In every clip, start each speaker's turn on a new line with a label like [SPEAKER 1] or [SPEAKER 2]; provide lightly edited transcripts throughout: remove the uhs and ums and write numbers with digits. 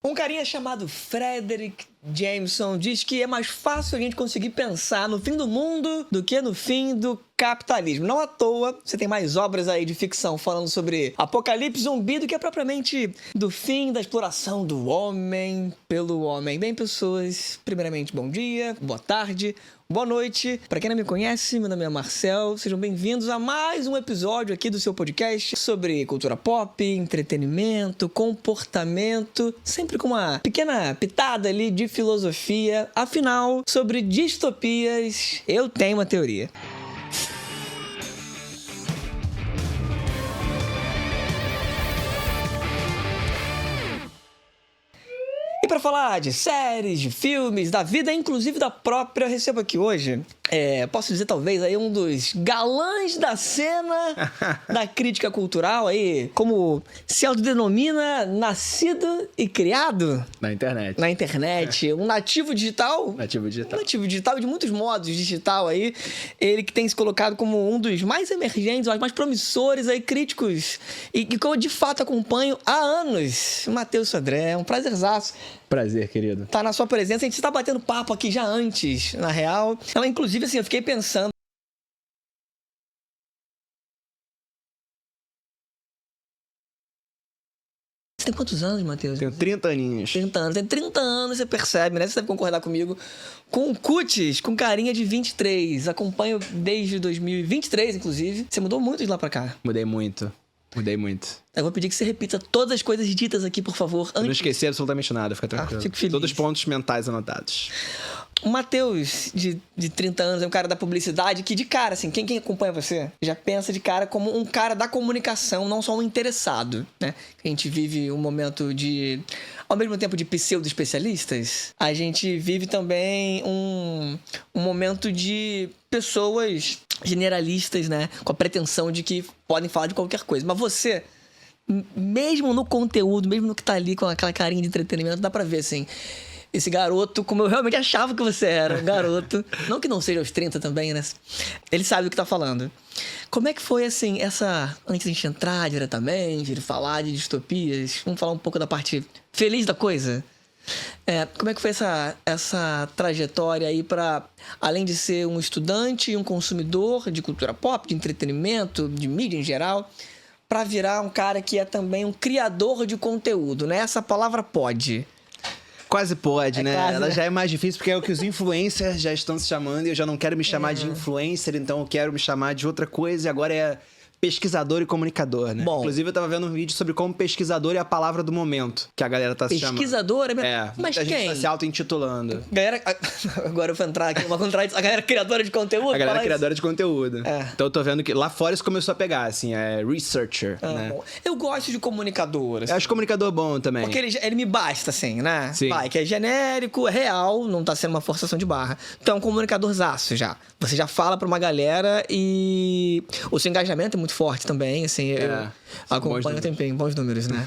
[SPEAKER 1] Um carinha chamado Frederick Jameson diz que é mais fácil a gente conseguir pensar no fim do mundo do que no fim do capitalismo. Não à toa, você tem mais obras aí de ficção falando sobre apocalipse zumbi do que propriamente do fim da exploração do homem pelo homem. Bem, pessoas, primeiramente, bom dia, boa tarde, boa noite. Pra quem não me conhece, meu nome é Marcel. Sejam bem-vindos a mais um episódio aqui do seu podcast sobre cultura pop, entretenimento, comportamento, sempre com uma pequena pitada ali de filosofia. Afinal, sobre distopias, eu tenho uma teoria. E para falar de séries, de filmes, da vida, inclusive da própria, eu recebo aqui hoje, posso dizer talvez aí um dos galãs da cena da crítica cultural aí, como se autodenomina, nascido e criado
[SPEAKER 2] na internet.
[SPEAKER 1] Na internet, um nativo digital.
[SPEAKER 2] Nativo digital.
[SPEAKER 1] Um nativo digital de muitos modos digital aí. Ele que tem se colocado como um dos mais emergentes, mais promissores aí, críticos, e que eu de fato acompanho há anos. Matheus Sodré, é um prazerzaço.
[SPEAKER 2] Prazer, querido.
[SPEAKER 1] Tá na sua presença. A gente tá batendo papo aqui já antes, na real. Ela, inclusive, assim, eu fiquei pensando. Você tem quantos anos, Matheus?
[SPEAKER 2] Tenho 30 aninhos.
[SPEAKER 1] 30 anos. Tem 30 anos, você percebe, né? Você deve concordar comigo. Com cutis, com carinha de 23. Acompanho desde 2023, inclusive. Você mudou muito de lá pra cá.
[SPEAKER 2] Mudei muito.
[SPEAKER 1] Eu vou pedir que você repita todas as coisas ditas aqui, por favor.
[SPEAKER 2] Eu não esqueci absolutamente nada, fica tranquilo.
[SPEAKER 1] Fico feliz.
[SPEAKER 2] Todos os pontos mentais anotados.
[SPEAKER 1] O Matheus, de 30 anos, é um cara da publicidade que, de cara, assim, quem acompanha você já pensa de cara como um cara da comunicação, não só um interessado, né? A gente vive um momento de... Ao mesmo tempo de pseudo-especialistas, a gente vive também um momento de pessoas generalistas, né? Com a pretensão de que podem falar de qualquer coisa. Mas você, mesmo no conteúdo, mesmo no que tá ali com aquela carinha de entretenimento, dá pra ver, assim... Esse garoto, como eu realmente achava que você era, um garoto. Não que não seja aos 30 também, né? Ele sabe do que tá falando. Como é que foi, assim, antes de a gente entrar diretamente, de falar de distopias, vamos falar um pouco da parte feliz da coisa? Como é que foi essa trajetória aí para, além de ser um estudante e um consumidor de cultura pop, de entretenimento, de mídia em geral, para virar um cara que é também um criador de conteúdo, né? Essa palavra pode...
[SPEAKER 2] Quase pode, né?
[SPEAKER 1] Quase,
[SPEAKER 2] Ela
[SPEAKER 1] né?
[SPEAKER 2] já é mais difícil porque é o que os influencers já estão se chamando e eu já não quero me chamar de influencer, então eu quero me chamar de outra coisa e agora é pesquisador e comunicador, né?
[SPEAKER 1] Bom.
[SPEAKER 2] Inclusive eu tava vendo um vídeo sobre como pesquisador é a palavra do momento que a galera tá se chamando.
[SPEAKER 1] Pesquisador?
[SPEAKER 2] Mas
[SPEAKER 1] Mas
[SPEAKER 2] a gente
[SPEAKER 1] quem?
[SPEAKER 2] tá se auto-intitulando.
[SPEAKER 1] Galera, agora eu vou entrar aqui uma contradição. A galera criadora de conteúdo?
[SPEAKER 2] A galera
[SPEAKER 1] fala
[SPEAKER 2] criadora de conteúdo.
[SPEAKER 1] É.
[SPEAKER 2] Então eu tô vendo que lá fora isso começou a pegar, assim, é researcher, né?
[SPEAKER 1] Bom, eu gosto de comunicador, assim.
[SPEAKER 2] Eu acho comunicador bom também.
[SPEAKER 1] Porque ele me basta, assim, né?
[SPEAKER 2] Sim.
[SPEAKER 1] Vai, que é genérico, é real, não tá sendo uma forçação de barra. Então é um comunicadorzaço já. Você já fala pra uma galera e o seu engajamento é muito forte também, assim. Eu acompanho tempinho, bons números, né?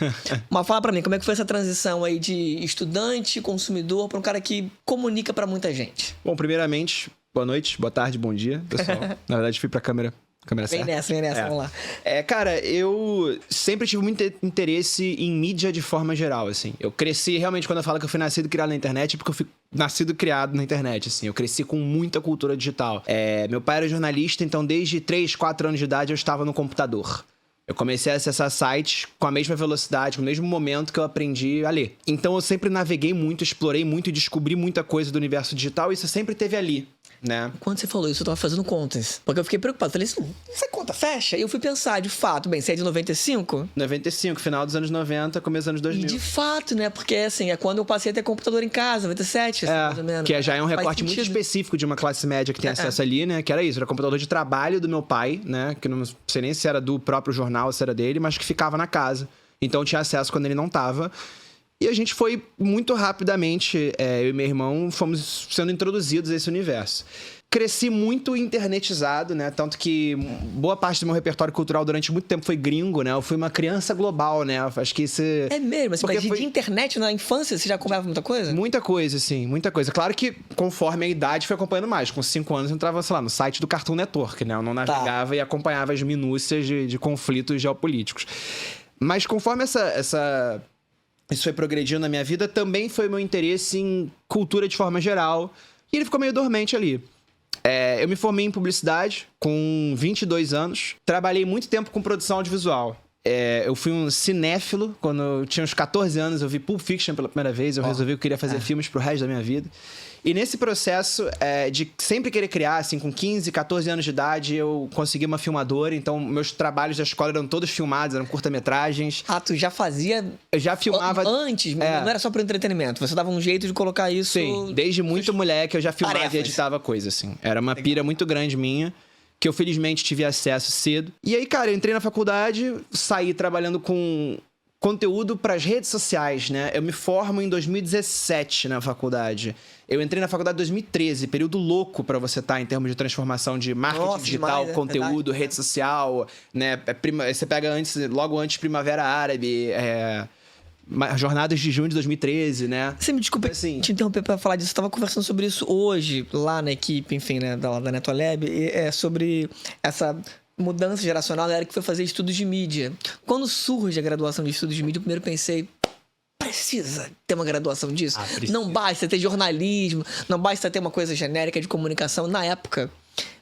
[SPEAKER 1] Mas fala pra mim, como é que foi essa transição aí de estudante, consumidor, pra um cara que comunica pra muita gente?
[SPEAKER 2] Bom, primeiramente, boa noite, boa tarde, bom dia, pessoal. Na verdade, fui pra câmera
[SPEAKER 1] Vem
[SPEAKER 2] certa.
[SPEAKER 1] nessa, vamos lá.
[SPEAKER 2] Cara, eu sempre tive muito interesse em mídia de forma geral, assim. Eu cresci, realmente, quando eu falo que eu fui nascido e criado na internet, é porque eu fui nascido e criado na internet, assim. Eu cresci com muita cultura digital. Meu pai era jornalista, então desde 3, 4 anos de idade eu estava no computador. Eu comecei a acessar sites com a mesma velocidade, com o mesmo momento que eu aprendi a ler. Então eu sempre naveguei muito, explorei muito e descobri muita coisa do universo digital e isso sempre esteve ali, né?
[SPEAKER 1] Quando você falou isso, eu tava fazendo contas. Porque eu fiquei preocupado. Falei, essa conta fecha? E eu fui pensar, de fato, bem, você é de 95?
[SPEAKER 2] 95, final dos anos 90, começo dos anos 2000.
[SPEAKER 1] E de fato, né? Porque, assim, é quando eu passei a ter computador em casa, 97, assim, mais ou menos.
[SPEAKER 2] Que já é um
[SPEAKER 1] Faz
[SPEAKER 2] recorte muito
[SPEAKER 1] sentido.
[SPEAKER 2] específico de uma classe média que tem acesso ali, né? Que era isso, era computador de trabalho do meu pai, né? Que não sei nem se era do próprio jornal, se era dele, mas que ficava na casa. Então eu tinha acesso quando ele não tava. E a gente foi muito rapidamente, eu e meu irmão, fomos sendo introduzidos a esse universo. Cresci muito internetizado, né? Tanto que boa parte do meu repertório cultural durante muito tempo foi gringo, né? Eu fui uma criança global, né? Acho que isso...
[SPEAKER 1] É mesmo? Assim,
[SPEAKER 2] Porque
[SPEAKER 1] mas de internet na infância, você já acompanhava muita coisa?
[SPEAKER 2] Muita coisa, assim, muita coisa. Claro que conforme a idade foi acompanhando mais. Com 5 anos eu entrava, sei lá, no site do Cartoon Network, né? Eu não navegava e acompanhava as minúcias de conflitos geopolíticos. Mas conforme isso foi progredindo na minha vida, também foi meu interesse em cultura de forma geral. E ele ficou meio dormente ali. Eu me formei em publicidade com 22 anos. Trabalhei muito tempo com produção audiovisual. Eu fui um cinéfilo. Quando eu tinha uns 14 anos, eu vi Pulp Fiction pela primeira vez. Eu resolvi que eu queria fazer filmes pro resto da minha vida. E nesse processo de sempre querer criar, assim, com 15, 14 anos de idade, eu consegui uma filmadora. Então, meus trabalhos da escola eram todos filmados, eram curta-metragens.
[SPEAKER 1] Ah, tu já fazia...
[SPEAKER 2] Eu já filmava...
[SPEAKER 1] Antes, não era só pro entretenimento. Você dava um jeito de colocar isso...
[SPEAKER 2] Sim, desde muito moleque eu já filmava e editava coisa, assim. Era uma pira muito grande minha, que eu felizmente tive acesso cedo. E aí, cara, eu entrei na faculdade, saí trabalhando com conteúdo para as redes sociais, né? Eu me formo em 2017 na faculdade. Eu entrei na faculdade em 2013, período louco para você estar em termos de transformação de marketing digital,
[SPEAKER 1] demais,
[SPEAKER 2] conteúdo, rede social, né? Você pega logo antes Primavera Árabe, Jornadas de Junho de 2013, né?
[SPEAKER 1] Você me desculpa te interromper pra falar disso. Eu tava conversando sobre isso hoje, lá na equipe, enfim, né, da Netolab, sobre essa mudança geracional da galera que foi fazer estudos de mídia. Quando surge a graduação de estudos de mídia, eu primeiro pensei, precisa ter uma graduação disso? Não basta ter jornalismo, não basta ter uma coisa genérica de comunicação. Na época,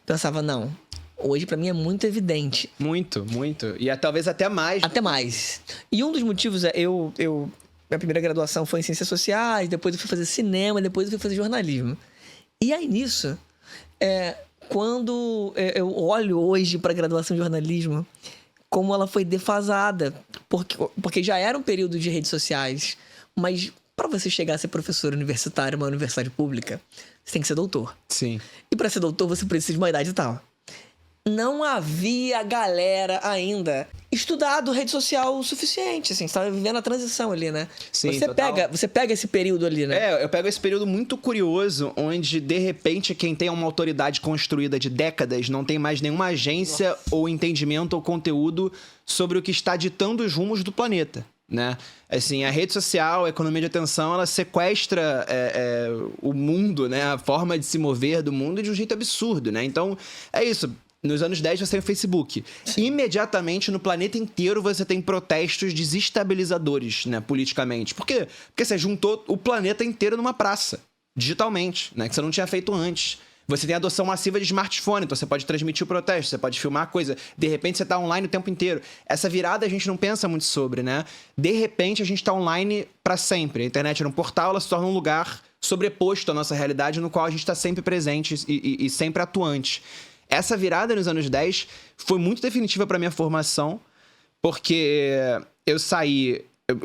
[SPEAKER 1] pensava, não. Hoje, pra mim, é muito evidente.
[SPEAKER 2] Muito, muito. E talvez até mais.
[SPEAKER 1] Até mais. E um dos motivos é minha primeira graduação foi em Ciências Sociais, depois eu fui fazer cinema, depois eu fui fazer jornalismo. E aí, nisso, quando eu olho hoje pra graduação de jornalismo, como ela foi defasada. Porque já era um período de redes sociais, mas pra você chegar a ser professor universitário, uma universidade pública, você tem que ser doutor.
[SPEAKER 2] Sim.
[SPEAKER 1] E pra ser doutor, você precisa de uma idade e tal. Não havia galera ainda estudado rede social o suficiente, assim. Você tava vivendo a transição ali, né?
[SPEAKER 2] Sim,
[SPEAKER 1] você pega esse período ali, né?
[SPEAKER 2] Eu pego esse período muito curioso, onde, de repente, quem tem uma autoridade construída de décadas não tem mais nenhuma agência ou entendimento ou conteúdo sobre o que está ditando os rumos do planeta, né? Assim, a rede social, a economia de atenção, ela sequestra o mundo, né? A forma de se mover do mundo de um jeito absurdo, né? Então, é isso. Nos anos 10 você tem o Facebook. Imediatamente no planeta inteiro você tem protestos desestabilizadores, né, politicamente. Por quê? Porque você juntou o planeta inteiro numa praça, digitalmente, né, que você não tinha feito antes. Você tem adoção massiva de smartphone, então você pode transmitir o protesto, você pode filmar a coisa. De repente você tá online o tempo inteiro. Essa virada a gente não pensa muito sobre, né? De repente a gente tá online para sempre. A internet era um portal, ela se torna um lugar sobreposto à nossa realidade, no qual a gente tá sempre presente e sempre atuante. Essa virada nos anos 10 foi muito definitiva para minha formação, porque eu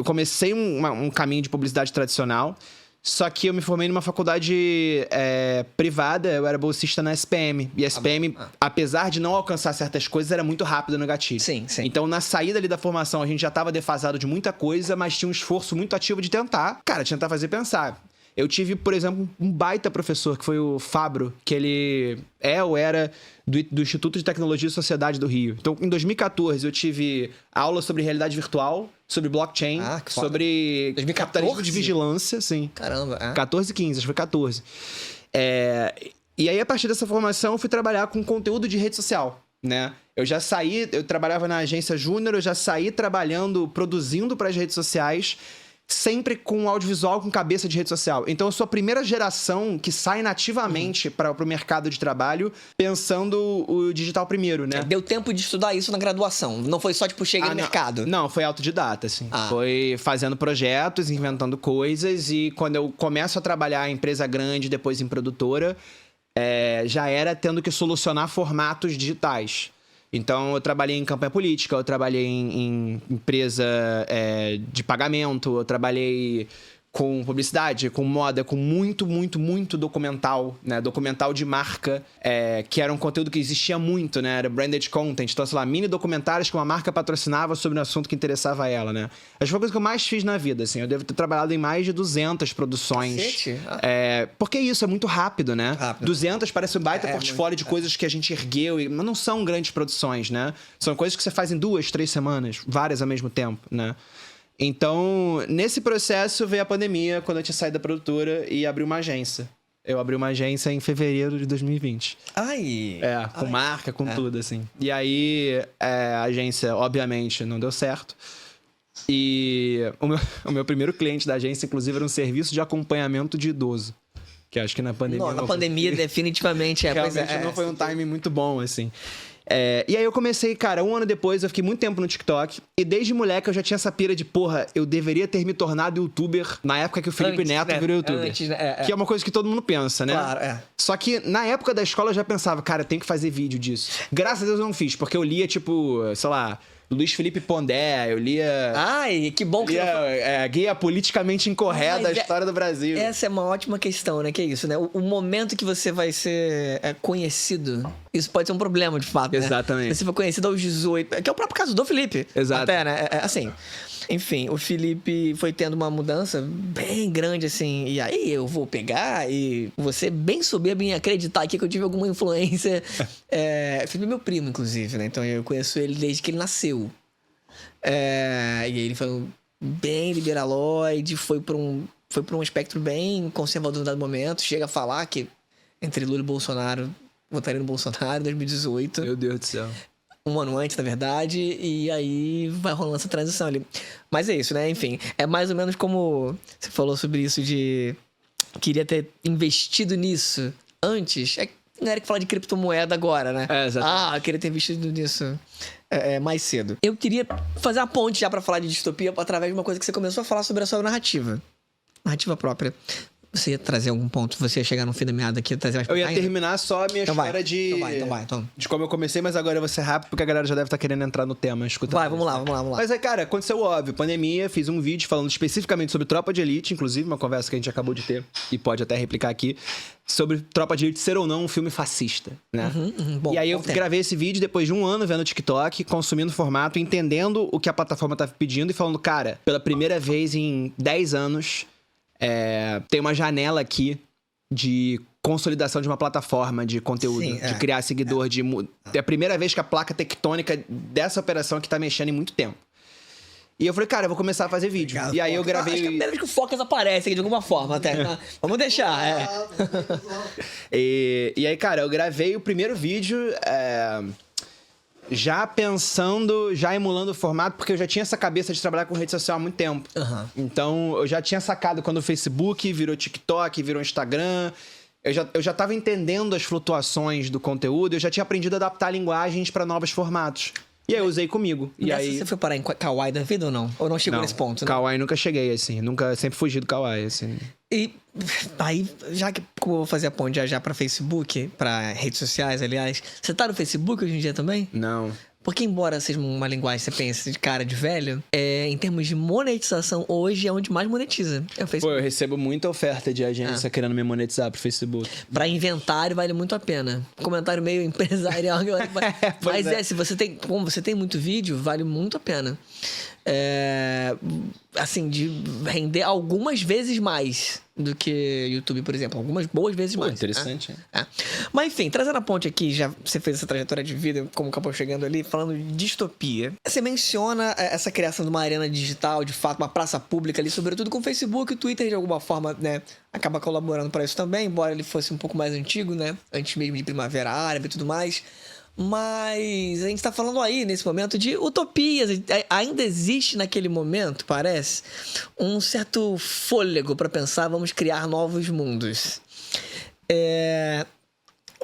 [SPEAKER 2] comecei um caminho de publicidade tradicional, só que eu me formei numa faculdade privada, eu era bolsista na SPM. E a SPM, apesar de não alcançar certas coisas, era muito rápida no gatilho.
[SPEAKER 1] Sim.
[SPEAKER 2] Então, na saída ali da formação, a gente já estava defasado de muita coisa, mas tinha um esforço muito ativo de tentar fazer pensar. Eu tive, por exemplo, um baita professor, que foi o Fabro, que ele era do Instituto de Tecnologia e Sociedade do Rio. Então, em 2014, eu tive aula sobre realidade virtual, sobre blockchain, sobre capitalismo de vigilância, sim.
[SPEAKER 1] Caramba.
[SPEAKER 2] 14 e 15, acho que foi 14. E aí, a partir dessa formação, eu fui trabalhar com conteúdo de rede social, né? Eu trabalhava na agência Júnior, eu já saí produzindo para as redes sociais, sempre com audiovisual com cabeça de rede social. Então, eu sou a primeira geração que sai nativamente para o mercado de trabalho pensando o digital primeiro, né?
[SPEAKER 1] Deu tempo de estudar isso na graduação? Não foi só, cheguei no mercado?
[SPEAKER 2] Não, foi autodidata, assim. Foi fazendo projetos, inventando coisas, e quando eu começo a trabalhar em empresa grande, depois em produtora, já era tendo que solucionar formatos digitais. Então, eu trabalhei em campanha política, eu trabalhei em empresa de pagamento, eu trabalhei com publicidade, com moda, com muito, muito, muito documental, né? Documental de marca, que era um conteúdo que existia muito, né? Era branded content. Então, sei lá, mini documentários que uma marca patrocinava sobre um assunto que interessava a ela, né? Acho que foi a coisa que eu mais fiz na vida, assim. Eu devo ter trabalhado em mais de 200 produções. Porque isso é muito rápido, né? 200 parece um baita portfólio de coisas que a gente ergueu, mas não são grandes produções, né? São coisas que você faz em 2, 3 semanas, várias ao mesmo tempo, né? Então, nesse processo veio a pandemia, quando eu tinha saído da produtora e abri uma agência. Eu abri uma agência em fevereiro de 2020. Com marca, com tudo, assim. E aí, a agência, obviamente, não deu certo. E o meu primeiro cliente da agência, inclusive, era um serviço de acompanhamento de idoso. Que acho que na pandemia...
[SPEAKER 1] Não, na pandemia, definitivamente
[SPEAKER 2] realmente não foi um timing muito bom, assim. E aí eu comecei, cara, 1 ano depois, eu fiquei muito tempo no TikTok. E desde moleque eu já tinha essa pira de, porra, eu deveria ter me tornado youtuber na época que o Felipe Neto virou youtuber.
[SPEAKER 1] Antes, né?
[SPEAKER 2] Que é uma coisa que todo mundo pensa, né?
[SPEAKER 1] Claro,
[SPEAKER 2] Só que na época da escola eu já pensava, cara, eu tenho que fazer vídeo disso. Graças a Deus eu não fiz, porque eu lia, tipo, sei lá... Luiz Felipe Pondé, eu lia...
[SPEAKER 1] Ai, que bom que
[SPEAKER 2] lia, Guia Politicamente Incorreta da História do Brasil.
[SPEAKER 1] Essa é uma ótima questão, né? Que é isso, né? O momento que você vai ser conhecido, isso pode ser um problema, de fato, né?
[SPEAKER 2] Exatamente.
[SPEAKER 1] Você foi conhecido aos 18, que é o próprio caso do Felipe.
[SPEAKER 2] Exato.
[SPEAKER 1] Até, né? Assim... Enfim, o Felipe foi tendo uma mudança bem grande, assim. E aí eu vou pegar e você bem soberbo em acreditar aqui que eu tive alguma influência. Felipe é meu primo, inclusive, né? Então eu conheço ele desde que ele nasceu. E ele foi bem liberaloide, foi pra um espectro bem conservador no dado momento. Chega a falar que entre Lula e Bolsonaro, votaria no Bolsonaro em 2018.
[SPEAKER 2] Meu Deus do céu.
[SPEAKER 1] 1 ano antes, na verdade, e aí vai rolando essa transição ali. Mas é isso, né? Enfim, é mais ou menos como você falou sobre isso de... Queria ter investido nisso antes. Não era que falar de criptomoeda agora, né?
[SPEAKER 2] Exatamente.
[SPEAKER 1] Eu queria ter investido nisso mais cedo. Eu queria fazer a ponte já pra falar de distopia através de uma coisa que você começou a falar sobre a sua narrativa. Narrativa própria. Você ia trazer algum ponto? Você ia chegar no fim da meada aqui e trazer mais...
[SPEAKER 2] Eu ia terminar só a minha história de...
[SPEAKER 1] Então vai.
[SPEAKER 2] De como eu comecei, mas agora eu vou ser rápido, porque a galera já deve estar querendo entrar no tema.
[SPEAKER 1] Vamos lá.
[SPEAKER 2] Mas cara, aconteceu óbvio. Pandemia, fiz um vídeo falando especificamente sobre Tropa de Elite, inclusive, uma conversa que a gente acabou de ter, e pode até replicar aqui, sobre Tropa de Elite ser ou não um filme fascista, né?
[SPEAKER 1] Bom,
[SPEAKER 2] e aí eu gravei esse vídeo depois de 1 ano vendo o TikTok, consumindo o formato, entendendo o que a plataforma tava pedindo e falando, cara, pela primeira vez em 10 anos... tem uma janela aqui de consolidação de uma plataforma de conteúdo, de criar seguidor, é a primeira vez que a placa tectônica dessa operação aqui tá mexendo em muito tempo. E eu falei, cara, eu vou começar a fazer vídeo. E aí eu gravei...
[SPEAKER 1] Acho que é a primeira vez que o Focas aparece aqui de alguma forma até. Vamos deixar,
[SPEAKER 2] E aí, cara, eu gravei o primeiro vídeo... já pensando, já emulando o formato, porque eu já tinha essa cabeça de trabalhar com rede social há muito tempo. Então, eu já tinha sacado quando o Facebook virou TikTok, virou Instagram. Eu já tava entendendo as flutuações do conteúdo, eu já tinha aprendido a adaptar linguagens para novos formatos. E aí eu usei comigo. E aí...
[SPEAKER 1] Você foi parar em Kawaii da vida ou não? Ou não chegou nesse ponto?
[SPEAKER 2] Kawaii nunca cheguei, assim. Sempre fugi do Kawaii, assim.
[SPEAKER 1] E aí, já que como eu vou fazer a ponte já pra Facebook, pra redes sociais, aliás, você tá no Facebook hoje em dia também?
[SPEAKER 2] Não.
[SPEAKER 1] Porque embora seja uma linguagem, você pense de cara de velho, em termos de monetização, hoje é onde mais monetiza. É o Facebook.
[SPEAKER 2] Pô, eu recebo muita oferta de agência querendo me monetizar pro Facebook.
[SPEAKER 1] Pra inventário vale muito a pena. Comentário meio empresarial. Mas se você tem, como você tem muito vídeo, vale muito a pena. Assim, de render algumas vezes mais do que YouTube, por exemplo. Algumas boas vezes mais.
[SPEAKER 2] Interessante.
[SPEAKER 1] Né? Mas enfim, trazendo a ponte aqui, já você fez essa trajetória de vida, como acabou chegando ali, falando de distopia. Você menciona essa criação de uma arena digital, de fato, uma praça pública ali, sobretudo com o Facebook e o Twitter, de alguma forma, né, acaba colaborando para isso também, embora ele fosse um pouco mais antigo, né, antes mesmo de Primavera Árabe e tudo mais. Mas a gente tá falando aí, nesse momento, de utopias. Ainda existe naquele momento, parece, um certo fôlego para pensar, vamos criar novos mundos.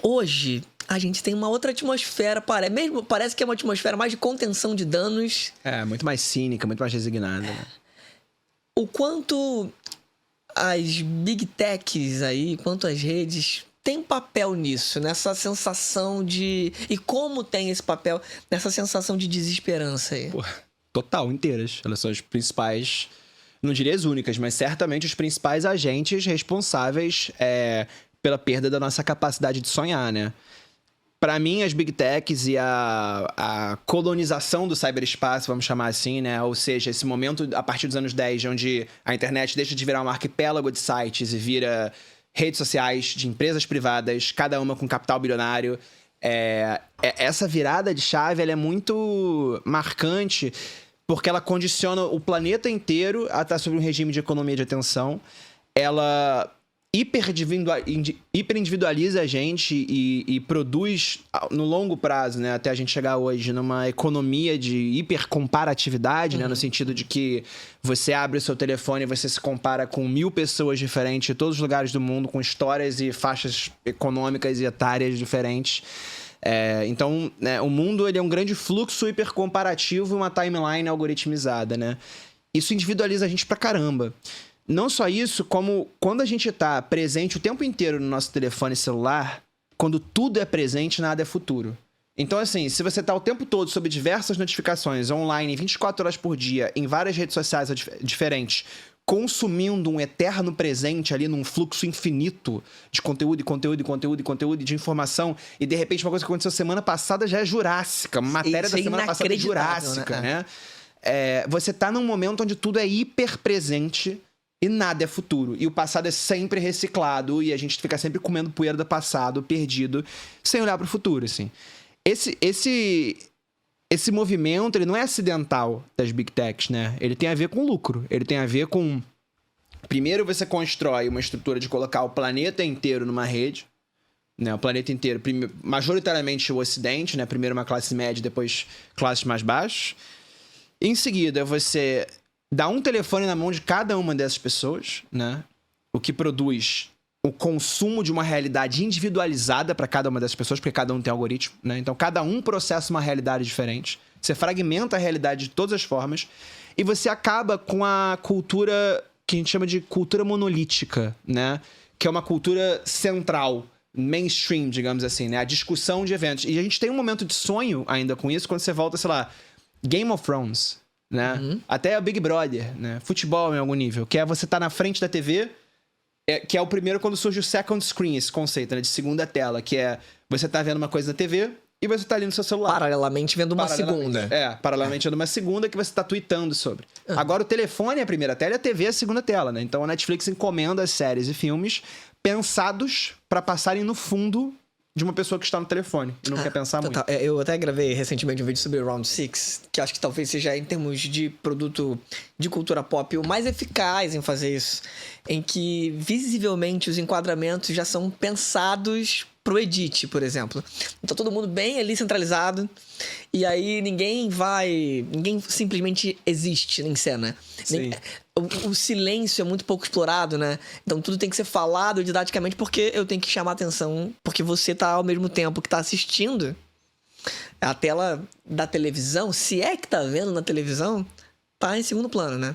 [SPEAKER 1] Hoje, a gente tem uma outra atmosfera, parece que é uma atmosfera mais de contenção de danos.
[SPEAKER 2] Muito mais cínica, muito mais resignada. Né?
[SPEAKER 1] O quanto as big techs aí, quanto as redes... tem papel nisso, nessa sensação de... E como tem esse papel nessa sensação de desesperança aí?
[SPEAKER 2] Pô, total, inteiras. Elas são as principais... Não diria as únicas, mas certamente os principais agentes responsáveis pela perda da nossa capacidade de sonhar, né? Para mim, as big techs e a colonização do cyberespaço, vamos chamar assim, né? Ou seja, esse momento, a partir dos anos 10, onde a internet deixa de virar um arquipélago de sites e vira... redes sociais de empresas privadas, cada uma com capital bilionário. Essa virada de chave ela é muito marcante porque ela condiciona o planeta inteiro a estar sob um regime de economia de atenção. Ela hiperindividualiza a gente e produz no longo prazo, né? Até a gente chegar hoje numa economia de hipercomparatividade, né? No sentido de que você abre o seu telefone e você se compara com 1000 pessoas diferentes de todos os lugares do mundo, com histórias e faixas econômicas e etárias diferentes. Então, né, o mundo ele é um grande fluxo hipercomparativo e uma timeline algoritmizada, né? Isso individualiza a gente pra caramba. Não só isso, como quando a gente tá presente o tempo inteiro no nosso telefone celular, quando tudo é presente, nada é futuro. Então, assim, se você tá o tempo todo sob diversas notificações online, 24 horas por dia, em várias redes sociais diferentes, consumindo um eterno presente ali num fluxo infinito de conteúdo, de informação, e de repente uma coisa que aconteceu semana passada já é jurássica, uma matéria da semana passada é jurássica, né? Você tá num momento onde tudo é hiper presente e nada é futuro. E o passado é sempre reciclado e a gente fica sempre comendo poeira do passado, perdido, sem olhar pro futuro, assim. Esse movimento, ele não é acidental das Big Techs, né? Ele tem a ver com lucro. Ele tem a ver com... Primeiro você constrói uma estrutura de colocar o planeta inteiro numa rede, né? O planeta inteiro, majoritariamente o Ocidente, né? Primeiro uma classe média, depois classes mais baixas. Em seguida, você dá um telefone na mão de cada uma dessas pessoas, né? O que produz o consumo de uma realidade individualizada para cada uma dessas pessoas, porque cada um tem algoritmo, né? Então, cada um processa uma realidade diferente. Você fragmenta a realidade de todas as formas e você acaba com a cultura que a gente chama de cultura monolítica, né? Que é uma cultura central, mainstream, digamos assim, né? A discussão de eventos. E a gente tem um momento de sonho ainda com isso quando você volta, sei lá, Game of Thrones, né? Até o Big Brother, né? Futebol em algum nível, que é você tá na frente da TV, que é o primeiro quando surge o second screen, esse conceito, né? De segunda tela, que é você tá vendo uma coisa na TV e você tá ali no seu celular.
[SPEAKER 1] Paralelamente vendo uma segunda.
[SPEAKER 2] Paralelamente vendo uma segunda que você tá tweetando sobre. Agora o telefone é a primeira tela e a TV é a segunda tela, né? Então a Netflix encomenda as séries e filmes pensados pra passarem no fundo de uma pessoa que está no telefone e não quer pensar muito.
[SPEAKER 1] Eu até gravei recentemente um vídeo sobre o Round 6, que acho que talvez seja, em termos de produto de cultura pop, o mais eficaz em fazer isso. Em que, visivelmente, os enquadramentos já são pensados pro edit, por exemplo. Então, todo mundo bem ali centralizado. E aí, ninguém simplesmente existe em cena.
[SPEAKER 2] Sim.
[SPEAKER 1] O silêncio é muito pouco explorado, né? Então tudo tem que ser falado didaticamente porque eu tenho que chamar atenção, porque você tá ao mesmo tempo que tá assistindo a tela da televisão, se é que tá vendo na televisão, tá em segundo plano, né?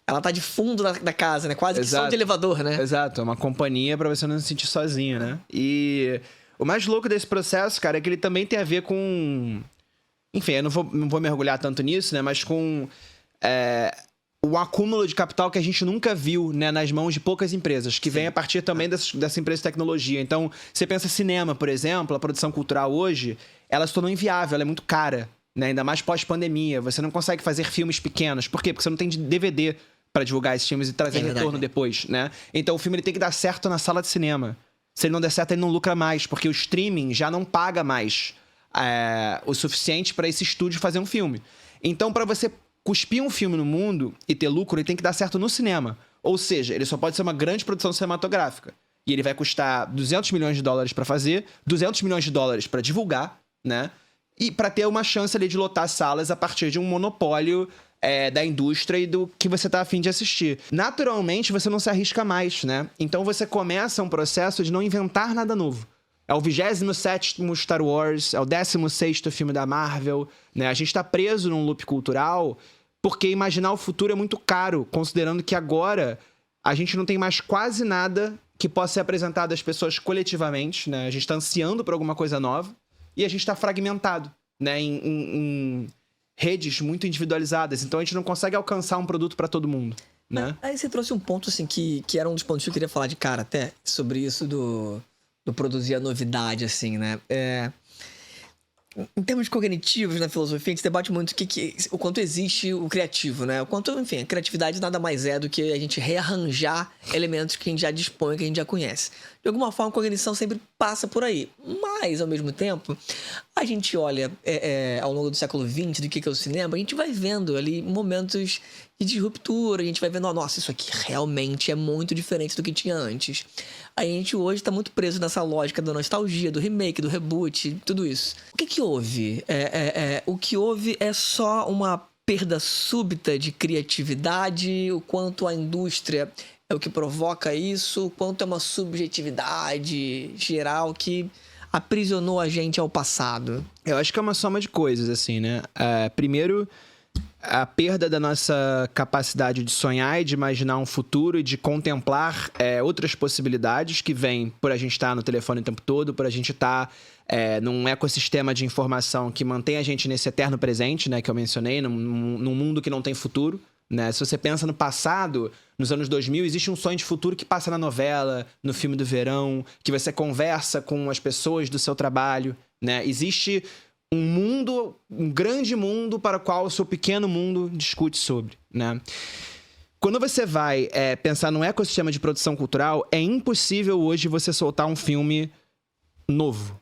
[SPEAKER 1] Ela tá de fundo da casa, né? Quase que som de elevador, né?
[SPEAKER 2] Exato, é uma companhia pra você não se sentir sozinho, né? E o mais louco desse processo, cara, é que ele também tem a ver com... Enfim, eu não vou mergulhar tanto nisso, né? Mas com... o acúmulo de capital que a gente nunca viu, né, nas mãos de poucas empresas, que vem a partir também dessa empresa de tecnologia. Então, você pensa cinema, por exemplo, a produção cultural hoje, ela se tornou inviável, ela é muito cara, né, ainda mais pós-pandemia. Você não consegue fazer filmes pequenos. Por quê? Porque você não tem DVD para divulgar esses filmes e trazer retorno depois, né? Então, o filme ele tem que dar certo na sala de cinema. Se ele não der certo, ele não lucra mais, porque o streaming já não paga mais o suficiente para esse estúdio fazer um filme. Então, para você cuspir um filme no mundo e ter lucro, ele tem que dar certo no cinema. Ou seja, ele só pode ser uma grande produção cinematográfica. E ele vai custar 200 milhões de dólares pra fazer, 200 milhões de dólares pra divulgar, né? E pra ter uma chance ali de lotar salas a partir de um monopólio da indústria e do que você tá afim de assistir. Naturalmente, você não se arrisca mais, né? Então você começa um processo de não inventar nada novo. É o 27º Star Wars, é o 16º filme da Marvel, né? A gente tá preso num loop cultural porque imaginar o futuro é muito caro, considerando que agora a gente não tem mais quase nada que possa ser apresentado às pessoas coletivamente, né? A gente tá ansiando por alguma coisa nova e a gente tá fragmentado, né? Em redes muito individualizadas. Então a gente não consegue alcançar um produto para todo mundo, né?
[SPEAKER 1] Aí você trouxe um ponto, assim, que era um dos pontos que eu queria falar de cara até, sobre isso do produzir a novidade, assim, né? Em termos cognitivos, na filosofia, a gente debate muito o quanto existe o criativo, né? O quanto, enfim, a criatividade nada mais é do que a gente rearranjar elementos que a gente já dispõe, que a gente já conhece. De alguma forma, a cognição sempre passa por aí. Mas Mas, ao mesmo tempo, a gente olha ao longo do século XX, do que é o cinema, a gente vai vendo ali momentos de ruptura, a gente vai vendo, nossa, isso aqui realmente é muito diferente do que tinha antes. A gente hoje tá muito preso nessa lógica da nostalgia, do remake, do reboot, tudo isso. O que houve? O que houve é só uma perda súbita de criatividade, o quanto a indústria é o que provoca isso, o quanto é uma subjetividade geral que aprisionou a gente ao passado.
[SPEAKER 2] Eu acho que é uma soma de coisas, assim, né? Primeiro, a perda da nossa capacidade de sonhar e de imaginar um futuro e de contemplar outras possibilidades que vêm por a gente estar no telefone o tempo todo, por a gente estar num ecossistema de informação que mantém a gente nesse eterno presente, né, que eu mencionei, num mundo que não tem futuro, né? Se você pensa no passado, nos anos 2000, existe um sonho de futuro que passa na novela, no filme do verão, que você conversa com as pessoas do seu trabalho, né? Existe um mundo, um grande mundo para o qual o seu pequeno mundo discute sobre, né? Quando você vai pensar num ecossistema de produção cultural, é impossível hoje você soltar um filme novo.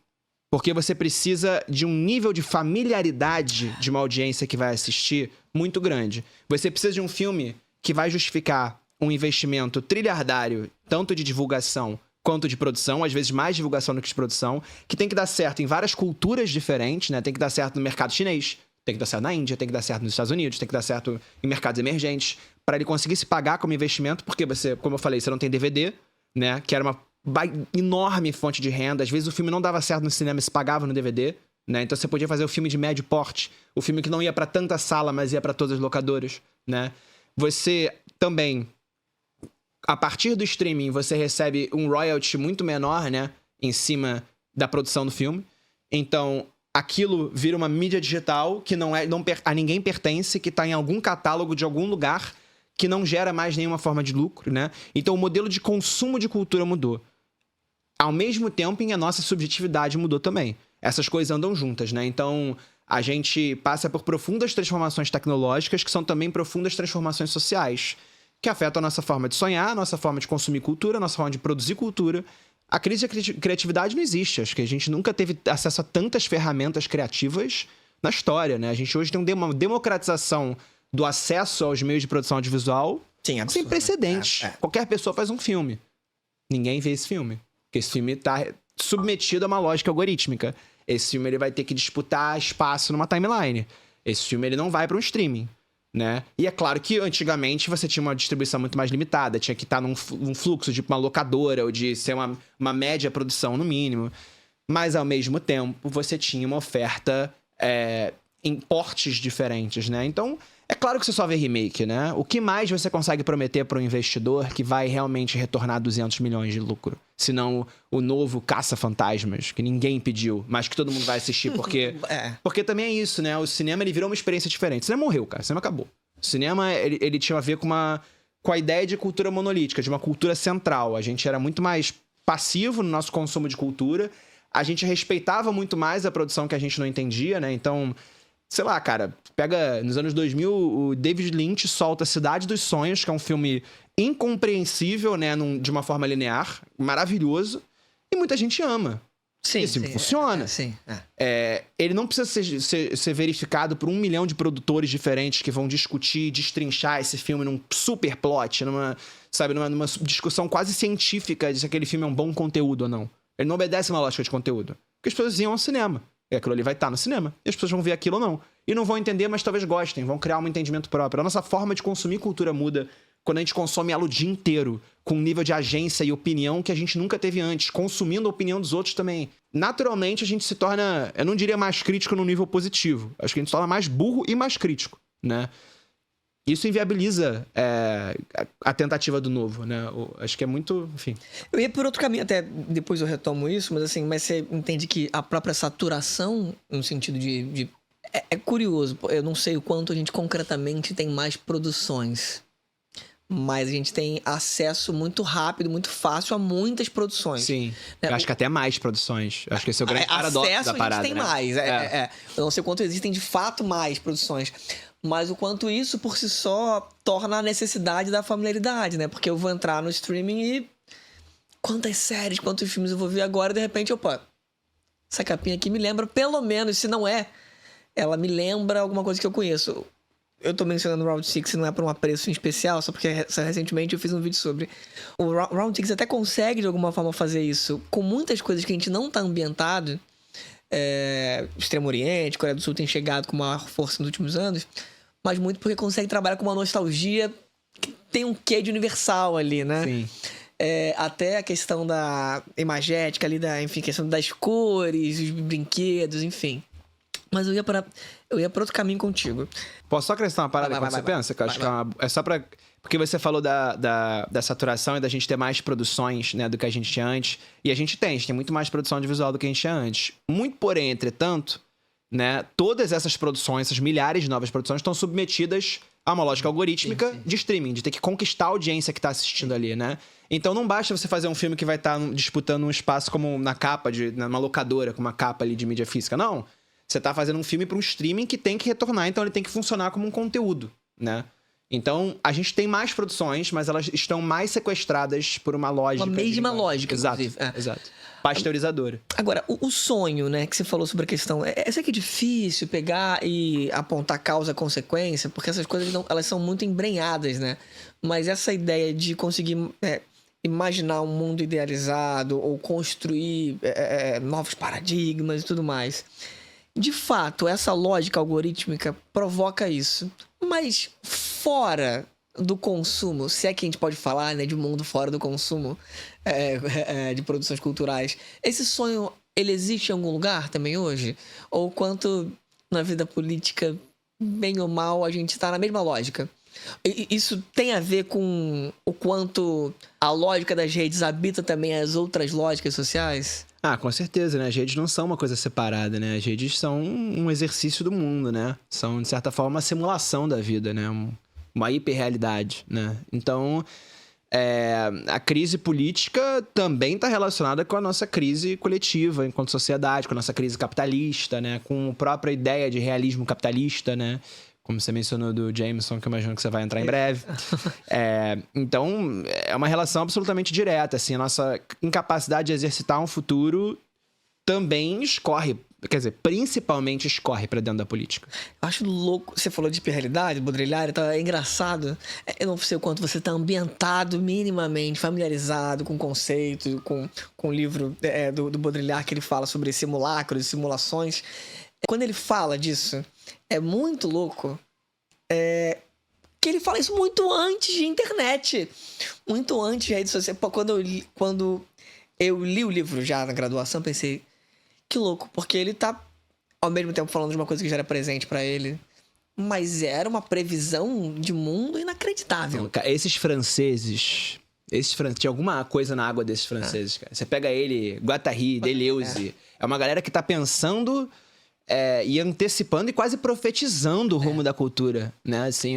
[SPEAKER 2] Porque você precisa de um nível de familiaridade de uma audiência que vai assistir muito grande. Você precisa de um filme que vai justificar um investimento trilhardário, tanto de divulgação quanto de produção, às vezes mais divulgação do que de produção, que tem que dar certo em várias culturas diferentes, né? Tem que dar certo no mercado chinês, tem que dar certo na Índia, tem que dar certo nos Estados Unidos, tem que dar certo em mercados emergentes, para ele conseguir se pagar como investimento, porque você, como eu falei, você não tem DVD, né? Que era uma enorme fonte de renda. Às vezes o filme não dava certo no cinema e se pagava no DVD, né? Então você podia fazer o filme de médio porte, o filme que não ia para tanta sala, mas ia para todas as locadoras, né? Você também, a partir do streaming, você recebe um royalty muito menor, né? Em cima da produção do filme. Então, aquilo vira uma mídia digital que a ninguém pertence, que tá em algum catálogo de algum lugar, que não gera mais nenhuma forma de lucro, né? Então, o modelo de consumo de cultura mudou. Ao mesmo tempo, a nossa subjetividade mudou também. Essas coisas andam juntas, né? Então, a gente passa por profundas transformações tecnológicas, que são também profundas transformações sociais, que afetam a nossa forma de sonhar, a nossa forma de consumir cultura, a nossa forma de produzir cultura. A crise de criatividade não existe. Acho que a gente nunca teve acesso a tantas ferramentas criativas na história, né? A gente hoje tem uma democratização do acesso aos meios de produção audiovisual sem precedentes. Qualquer pessoa faz um filme. Ninguém vê esse filme. Porque esse filme está submetido a uma lógica algorítmica. Esse filme ele vai ter que disputar espaço numa timeline. Esse filme ele não vai para um streaming, né? E é claro que antigamente você tinha uma distribuição muito mais limitada. Tinha que estar num fluxo de uma locadora ou de ser uma média produção no mínimo. Mas ao mesmo tempo você tinha uma oferta em portes diferentes, né? Então, é claro que você só vê remake, né? O que mais você consegue prometer para um investidor que vai realmente retornar 200 milhões de lucro? Se não o novo Caça-Fantasmas, que ninguém pediu, mas que todo mundo vai assistir porque... Porque também é isso, né? O cinema, ele virou uma experiência diferente. O cinema morreu, cara. O cinema acabou. O cinema, ele tinha a ver com a ideia de cultura monolítica, de uma cultura central. A gente era muito mais passivo no nosso consumo de cultura. A gente respeitava muito mais a produção que a gente não entendia, né? Então... Sei lá, cara, pega nos anos 2000, o David Lynch solta Cidade dos Sonhos, que é um filme incompreensível, né, de uma forma linear, maravilhoso, e muita gente ama.
[SPEAKER 1] Sim,
[SPEAKER 2] esse filme funciona. Ele não precisa ser verificado por 1 milhão de produtores diferentes que vão discutir, destrinchar esse filme num super plot, numa discussão quase científica de se aquele filme é um bom conteúdo ou não. Ele não obedece uma lógica de conteúdo. Porque as pessoas iam ao cinema. E aquilo ali vai estar no cinema. E as pessoas vão ver aquilo ou não. E não vão entender, mas talvez gostem. Vão criar um entendimento próprio. A nossa forma de consumir cultura muda quando a gente consome ela o dia inteiro. Com um nível de agência e opinião que a gente nunca teve antes. Consumindo a opinião dos outros também. Naturalmente, a gente se torna... Eu não diria mais crítico no nível positivo. Acho que a gente se torna mais burro e mais crítico, né? Isso inviabiliza a tentativa do novo, né? Acho que é muito... Enfim.
[SPEAKER 1] Eu ia por outro caminho, até depois eu retomo isso, mas você entende que a própria saturação, no sentido de é curioso, eu não sei o quanto a gente concretamente tem mais produções, mas a gente tem acesso muito rápido, muito fácil a muitas produções.
[SPEAKER 2] Sim, eu acho que até mais produções. Eu acho que esse é o grande paradoxo da parada,
[SPEAKER 1] a gente tem mais, eu não sei quanto existem de fato mais produções. Mas o quanto isso, por si só, torna a necessidade da familiaridade, né? Porque eu vou entrar no streaming e... Quantas séries, quantos filmes eu vou ver agora, de repente, opa... Essa capinha aqui me lembra, pelo menos, se não é, ela me lembra alguma coisa que eu conheço. Eu tô mencionando o Round 6 não é por um apreço em especial, só porque recentemente eu fiz um vídeo sobre. O Round 6 até consegue, de alguma forma, fazer isso com muitas coisas que a gente não tá ambientado. Extremo Oriente, Coreia do Sul tem chegado com maior força nos últimos anos, mas muito porque consegue trabalhar com uma nostalgia que tem um quê de universal ali, né?
[SPEAKER 2] Sim.
[SPEAKER 1] Até a questão da imagética ali, enfim, questão das cores, os brinquedos, enfim. Mas eu ia para outro caminho contigo.
[SPEAKER 2] Posso só acrescentar uma parada quando você pensa? Que eu acho que é só pra... Porque você falou da saturação e da gente ter mais produções, né, do que a gente tinha antes. E a gente tem muito mais produção audiovisual do que a gente tinha antes. Muito porém, entretanto, né, todas essas produções, essas milhares de novas produções, estão submetidas a uma lógica algorítmica de streaming, de ter que conquistar a audiência que tá assistindo ali, né? Então não basta você fazer um filme que vai estar disputando um espaço como na capa, numa locadora, com uma capa ali de mídia física. Não. Você tá fazendo um filme para um streaming que tem que retornar, então ele tem que funcionar como um conteúdo, né? Então, a gente tem mais produções, mas elas estão mais sequestradas por uma lógica.
[SPEAKER 1] Uma mesma lógica,
[SPEAKER 2] exato, exato. Pasteurizadora.
[SPEAKER 1] Agora, o sonho, né, que você falou sobre a questão... Essa aqui é difícil pegar e apontar causa-consequência, porque essas coisas elas são muito embrenhadas, né? Mas essa ideia de conseguir imaginar um mundo idealizado ou construir novos paradigmas e tudo mais... De fato, essa lógica algorítmica provoca isso. Mas fora do consumo, se é que a gente pode falar, né, de um mundo fora do consumo de produções culturais, esse sonho, ele existe em algum lugar também hoje? Ou quanto na vida política, bem ou mal, a gente está na mesma lógica? Isso tem a ver com o quanto a lógica das redes habita também as outras lógicas sociais?
[SPEAKER 2] Ah, com certeza, né? As redes não são uma coisa separada, né? As redes são um exercício do mundo, né? São, de certa forma, uma simulação da vida, né? Uma hiperrealidade, né? Então, a crise política também está relacionada com a nossa crise coletiva enquanto sociedade, com a nossa crise capitalista, né? Com a própria ideia de realismo capitalista, né? Como você mencionou do Jameson, que eu imagino que você vai entrar em breve. Então, é uma relação absolutamente direta, assim. A nossa incapacidade de exercitar um futuro também escorre, quer dizer, principalmente escorre pra dentro da política.
[SPEAKER 1] Eu acho louco. Você falou de hiperrealidade, Baudrillard, então é engraçado. Eu não sei o quanto você tá ambientado minimamente, familiarizado com o conceito, com o livro do Baudrillard, que ele fala sobre simulacros e simulações. Quando ele fala disso, é muito louco que ele fala isso muito antes de internet, muito antes de redes sociais. Quando eu li o livro já na graduação, pensei, que louco, porque ele tá ao mesmo tempo falando de uma coisa que já era presente pra ele, mas era uma previsão de mundo inacreditável.
[SPEAKER 2] Então, esses franceses, tinha alguma coisa na água desses franceses, cara. Você pega ele, Guattari, Deleuze, é uma galera que tá pensando... e antecipando e quase profetizando o rumo da cultura, né? Assim,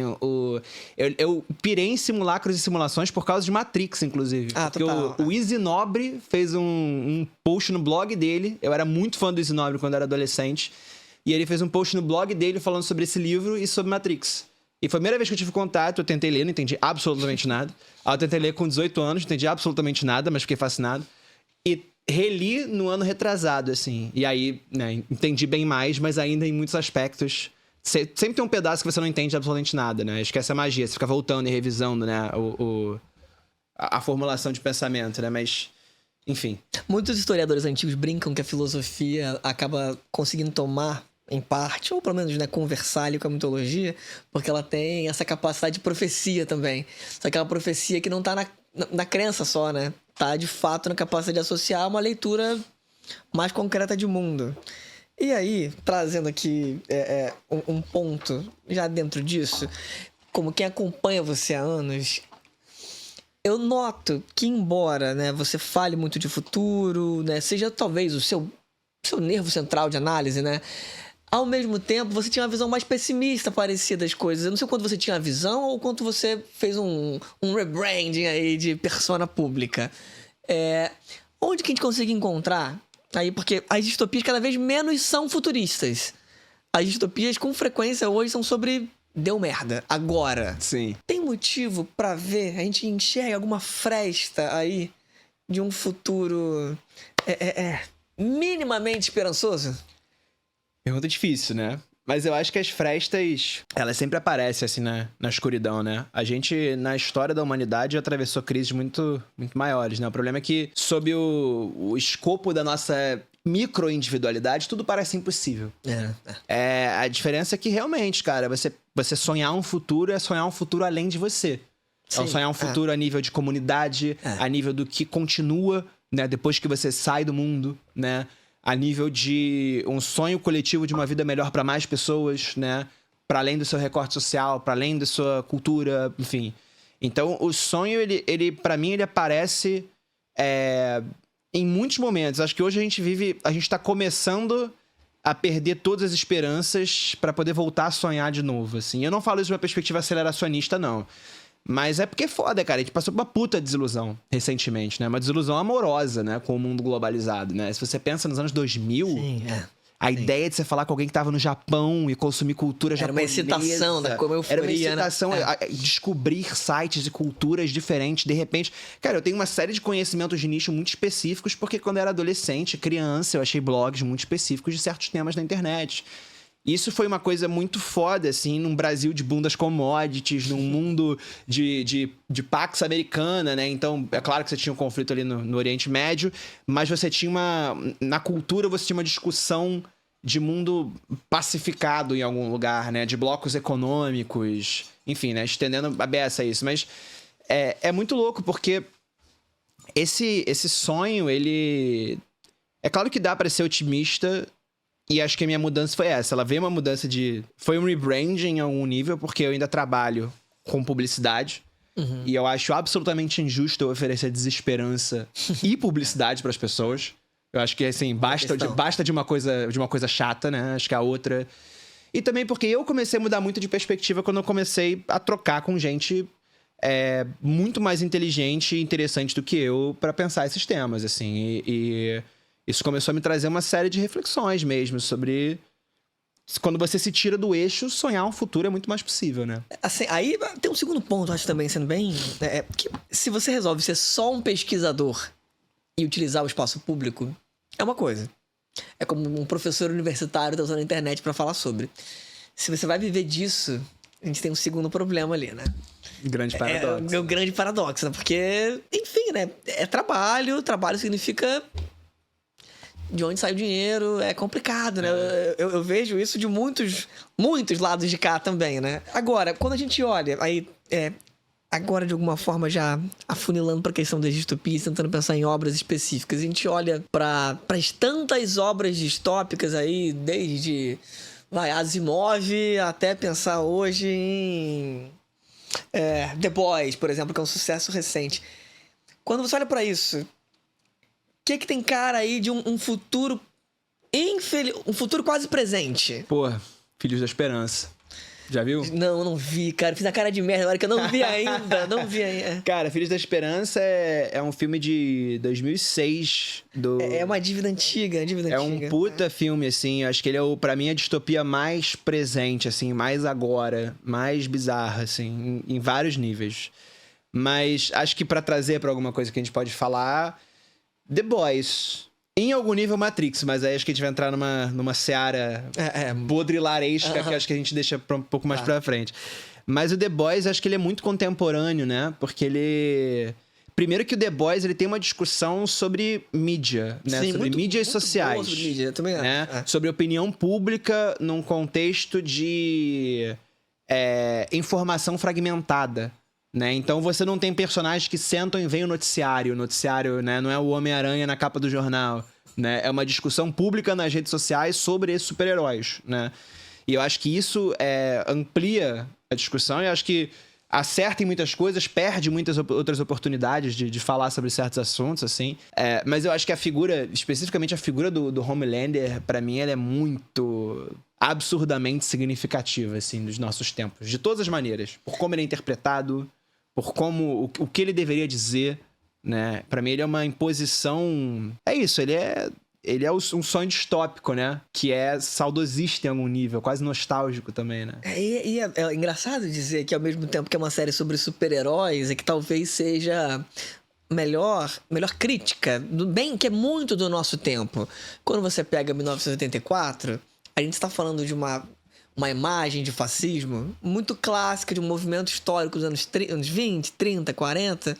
[SPEAKER 2] eu pirei em simulacros e simulações por causa de Matrix, inclusive. Porque
[SPEAKER 1] total.
[SPEAKER 2] o Easy Nobre fez um post no blog dele. Eu era muito fã do Easy Nobre quando era adolescente. E ele fez um post no blog dele falando sobre esse livro e sobre Matrix. E foi a primeira vez que eu tive contato, eu tentei ler, não entendi absolutamente nada. Aí eu tentei ler com 18 anos, não entendi absolutamente nada, mas fiquei fascinado. E reli no ano retrasado, assim. E aí, né, entendi bem mais, mas ainda em muitos aspectos... Sempre tem um pedaço que você não entende absolutamente nada, né? Acho que essa é a magia. Você fica voltando e revisando, né? A formulação de pensamento, né? Mas, enfim.
[SPEAKER 1] Muitos historiadores antigos brincam que a filosofia acaba conseguindo tomar, em parte, ou pelo menos, né, conversar ali com a mitologia, porque ela tem essa capacidade de profecia também. Só que é uma profecia que não tá na crença só, né? Tá, de fato, na capacidade de associar uma leitura mais concreta de mundo. E aí, trazendo aqui um ponto já dentro disso, como quem acompanha você há anos, eu noto que, embora, né, você fale muito de futuro, né, seja talvez o seu nervo central de análise, né, ao mesmo tempo, você tinha uma visão mais pessimista, parecida das coisas. Eu não sei quanto você tinha a visão ou quanto você fez um rebranding aí de persona pública. Onde que a gente consegue encontrar? Aí, porque as distopias cada vez menos são futuristas. As distopias, com frequência, hoje são sobre deu merda, agora.
[SPEAKER 2] Sim.
[SPEAKER 1] Tem motivo pra ver? A gente enxerga alguma fresta aí de um futuro... minimamente esperançoso?
[SPEAKER 2] Pergunta difícil, né? Mas eu acho que as frestas, elas sempre aparecem, assim, na escuridão, né? A gente, na história da humanidade, atravessou crises muito, muito maiores, né? O problema é que, sob o escopo da nossa micro-individualidade, tudo parece impossível. A diferença é que, realmente, cara, você sonhar um futuro é sonhar um futuro além de você. É sonhar um futuro a nível de comunidade, a nível do que continua, né? Depois que você sai do mundo, né? A nível de um sonho coletivo de uma vida melhor para mais pessoas, né? Para além do seu recorte social, para além da sua cultura, enfim. Então, o sonho, ele para mim, ele aparece em muitos momentos. Acho que hoje a gente tá começando a perder todas as esperanças para poder voltar a sonhar de novo, assim. Eu não falo isso de uma perspectiva aceleracionista, não. Mas é porque é foda, cara. A gente passou por uma puta desilusão recentemente, né? Uma desilusão amorosa, né? Com o mundo globalizado, né? Se você pensa nos anos 2000... A ideia de você falar com alguém que tava no Japão e consumir cultura japonesa...
[SPEAKER 1] Era uma excitação, né? Como euforia,
[SPEAKER 2] era uma excitação, descobrir sites e culturas diferentes, de repente... Cara, eu tenho uma série de conhecimentos de nicho muito específicos, porque quando eu era adolescente, criança, eu achei blogs muito específicos de certos temas na internet. Isso foi uma coisa muito foda, assim, num Brasil de bundas commodities, num mundo de Pax Americana, né? Então, é claro que você tinha um conflito ali no Oriente Médio, mas você tinha na cultura, você tinha uma discussão de mundo pacificado em algum lugar, né? De blocos econômicos, enfim, né? Estendendo a beça isso. Mas é muito louco, porque esse sonho, ele... É claro que dá pra ser otimista... E acho que a minha mudança foi essa. Ela veio uma mudança foi um rebranding em algum nível, porque eu ainda trabalho com publicidade. E eu acho absolutamente injusto eu oferecer desesperança e publicidade para as pessoas. Eu acho que, assim, basta de uma coisa chata, né? Acho que a outra... E também porque eu comecei a mudar muito de perspectiva quando eu comecei a trocar com gente muito mais inteligente e interessante do que eu para pensar esses temas, assim. E isso começou a me trazer uma série de reflexões mesmo sobre... Quando você se tira do eixo, sonhar um futuro é muito mais possível, né?
[SPEAKER 1] Assim, aí tem um segundo ponto, acho também, sendo bem... que se você resolve ser só um pesquisador e utilizar o espaço público, é uma coisa. É como um professor universitário tá usando a internet para falar sobre. Se você vai viver disso, a gente tem um segundo problema ali, né?
[SPEAKER 2] Grande paradoxo.
[SPEAKER 1] É um grande paradoxo, né? Porque, enfim, né? É trabalho significa... De onde sai o dinheiro, é complicado, né? Eu vejo isso de muitos lados de cá também, né? Agora, quando a gente olha, aí, agora de alguma forma já afunilando pra questão das distopias, tentando pensar em obras específicas, a gente olha para as tantas obras distópicas aí, desde Asimov até pensar hoje em The Boys, por exemplo, que é um sucesso recente. Quando você olha pra isso... O que tem cara aí de um futuro um futuro quase presente?
[SPEAKER 2] Pô, Filhos da Esperança. Já viu?
[SPEAKER 1] Não vi, cara. Fiz a cara de merda agora que eu não vi ainda.
[SPEAKER 2] Cara, Filhos da Esperança é um filme de 2006.
[SPEAKER 1] É uma dívida antiga,
[SPEAKER 2] É um puta filme, assim. Acho que ele pra mim, a distopia mais presente, assim. Mais agora. Mais bizarra, assim. Em vários níveis. Mas acho que pra trazer pra alguma coisa que a gente pode falar... The Boys. Em algum nível Matrix, mas aí acho que a gente vai entrar numa seara bodrilaresca que acho que a gente deixa um pouco mais pra frente. Mas o The Boys, acho que ele é muito contemporâneo, né? Porque ele... Primeiro que o The Boys, ele tem uma discussão sobre mídia, né?
[SPEAKER 1] Sim,
[SPEAKER 2] sobre mídias sociais.
[SPEAKER 1] Boa sobre mídia, também
[SPEAKER 2] né? Sobre opinião pública num contexto de informação fragmentada. Né? Então você não tem personagens que sentam e veem o noticiário. O noticiário, né? Não é o Homem-Aranha na capa do jornal. Né? É uma discussão pública nas redes sociais sobre esses super-heróis. Né? E eu acho que isso amplia a discussão. E eu acho que acerta em muitas coisas, perde muitas outras oportunidades de falar sobre certos assuntos, assim. Mas eu acho que especificamente a figura do Homelander, pra mim, ela é muito... absurdamente significativa, assim, dos nossos tempos. De todas as maneiras. Por como ele é interpretado... por como o que ele deveria dizer, né? Pra mim, ele é uma imposição... É isso, ele é um sonho distópico, né? Que é saudosista em algum nível, quase nostálgico também, né?
[SPEAKER 1] E é engraçado dizer que, ao mesmo tempo que é uma série sobre super-heróis, é que talvez seja melhor crítica do bem, que é muito do nosso tempo. Quando você pega 1984, a gente está falando de uma imagem de fascismo muito clássica, de um movimento histórico dos anos 20, 30, 40.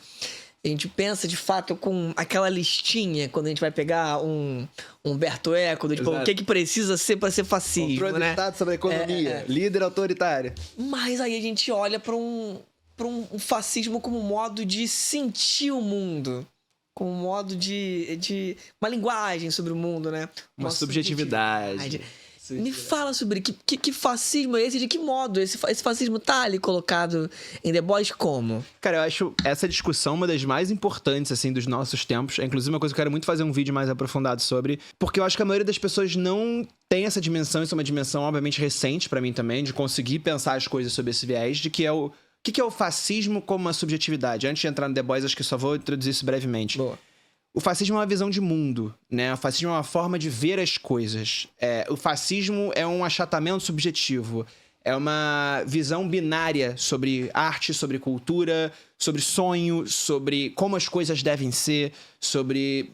[SPEAKER 1] A gente pensa, de fato, com aquela listinha, quando a gente vai pegar um Humberto Eco, do tipo, o que precisa ser para ser fascismo,
[SPEAKER 2] controle do Estado sobre a economia, líder autoritário.
[SPEAKER 1] Mas aí a gente olha para um fascismo como modo de sentir o mundo, como modo de uma linguagem sobre o mundo, né?
[SPEAKER 2] Uma subjetividade.
[SPEAKER 1] Me fala sobre que fascismo é esse, de que modo esse fascismo tá ali colocado em The Boys como?
[SPEAKER 2] Cara, eu acho essa discussão uma das mais importantes, assim, dos nossos tempos. É inclusive uma coisa que eu quero muito fazer um vídeo mais aprofundado sobre, porque eu acho que a maioria das pessoas não tem essa dimensão. Isso é uma dimensão, obviamente, recente pra mim também, de conseguir pensar as coisas sobre esse viés, de que é o que é o fascismo como uma subjetividade. Antes de entrar no The Boys, acho que só vou introduzir isso brevemente.
[SPEAKER 1] Boa.
[SPEAKER 2] O fascismo é uma visão de mundo, né? O fascismo é uma forma de ver as coisas. O fascismo é um achatamento subjetivo. É uma visão binária sobre arte, sobre cultura, sobre sonho, sobre como as coisas devem ser, sobre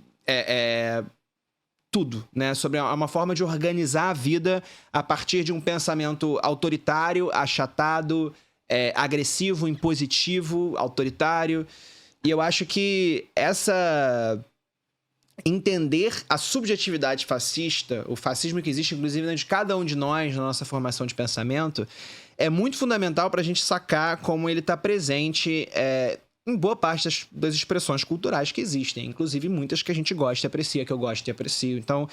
[SPEAKER 2] tudo, né? Sobre uma forma de organizar a vida a partir de um pensamento autoritário, achatado, agressivo, impositivo, autoritário. E eu acho que entender a subjetividade fascista, o fascismo que existe, inclusive, dentro de cada um de nós, na nossa formação de pensamento, é muito fundamental para a gente sacar como ele está presente em boa parte das expressões culturais que existem, inclusive muitas que a gente gosta e aprecia, que eu gosto e aprecio. Então,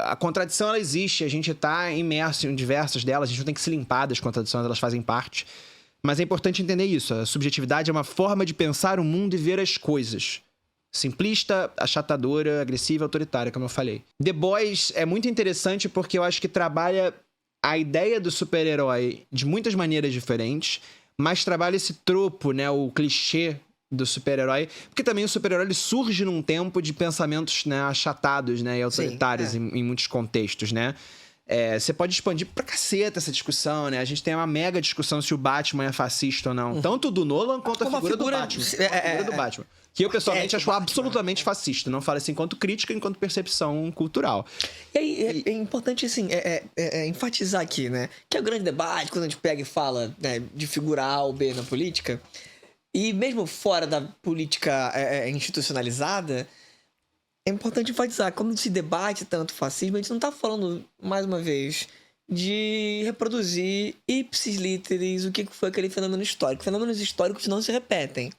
[SPEAKER 2] a contradição, ela existe, a gente está imerso em diversas delas, a gente não tem que se limpar das contradições, elas fazem parte. Mas é importante entender isso. A subjetividade é uma forma de pensar o mundo e ver as coisas. Simplista, achatadora, agressiva, autoritária, como eu falei. The Boys é muito interessante porque eu acho que trabalha a ideia do super-herói de muitas maneiras diferentes, mas trabalha esse tropo, né, o clichê do super-herói, porque também o super-herói ele surge num tempo de pensamentos, né, achatados, né, e autoritários em muitos contextos, né? Você pode expandir pra caceta essa discussão, né? A gente tem uma mega discussão se o Batman é fascista ou não. Tanto do Nolan quanto a figura do Batman. A figura do Batman. Que eu, pessoalmente, acho absolutamente fascista. Não falo assim enquanto crítica, enquanto percepção cultural.
[SPEAKER 1] E aí, é importante, assim, enfatizar aqui, né? Que é o grande debate, quando a gente pega e fala, né, de figura A ou B na política. E mesmo fora da política institucionalizada, é importante enfatizar, quando se debate tanto fascismo, a gente não tá falando, mais uma vez, de reproduzir ipsis literis o que foi aquele fenômeno histórico. Fenômenos históricos não se repetem,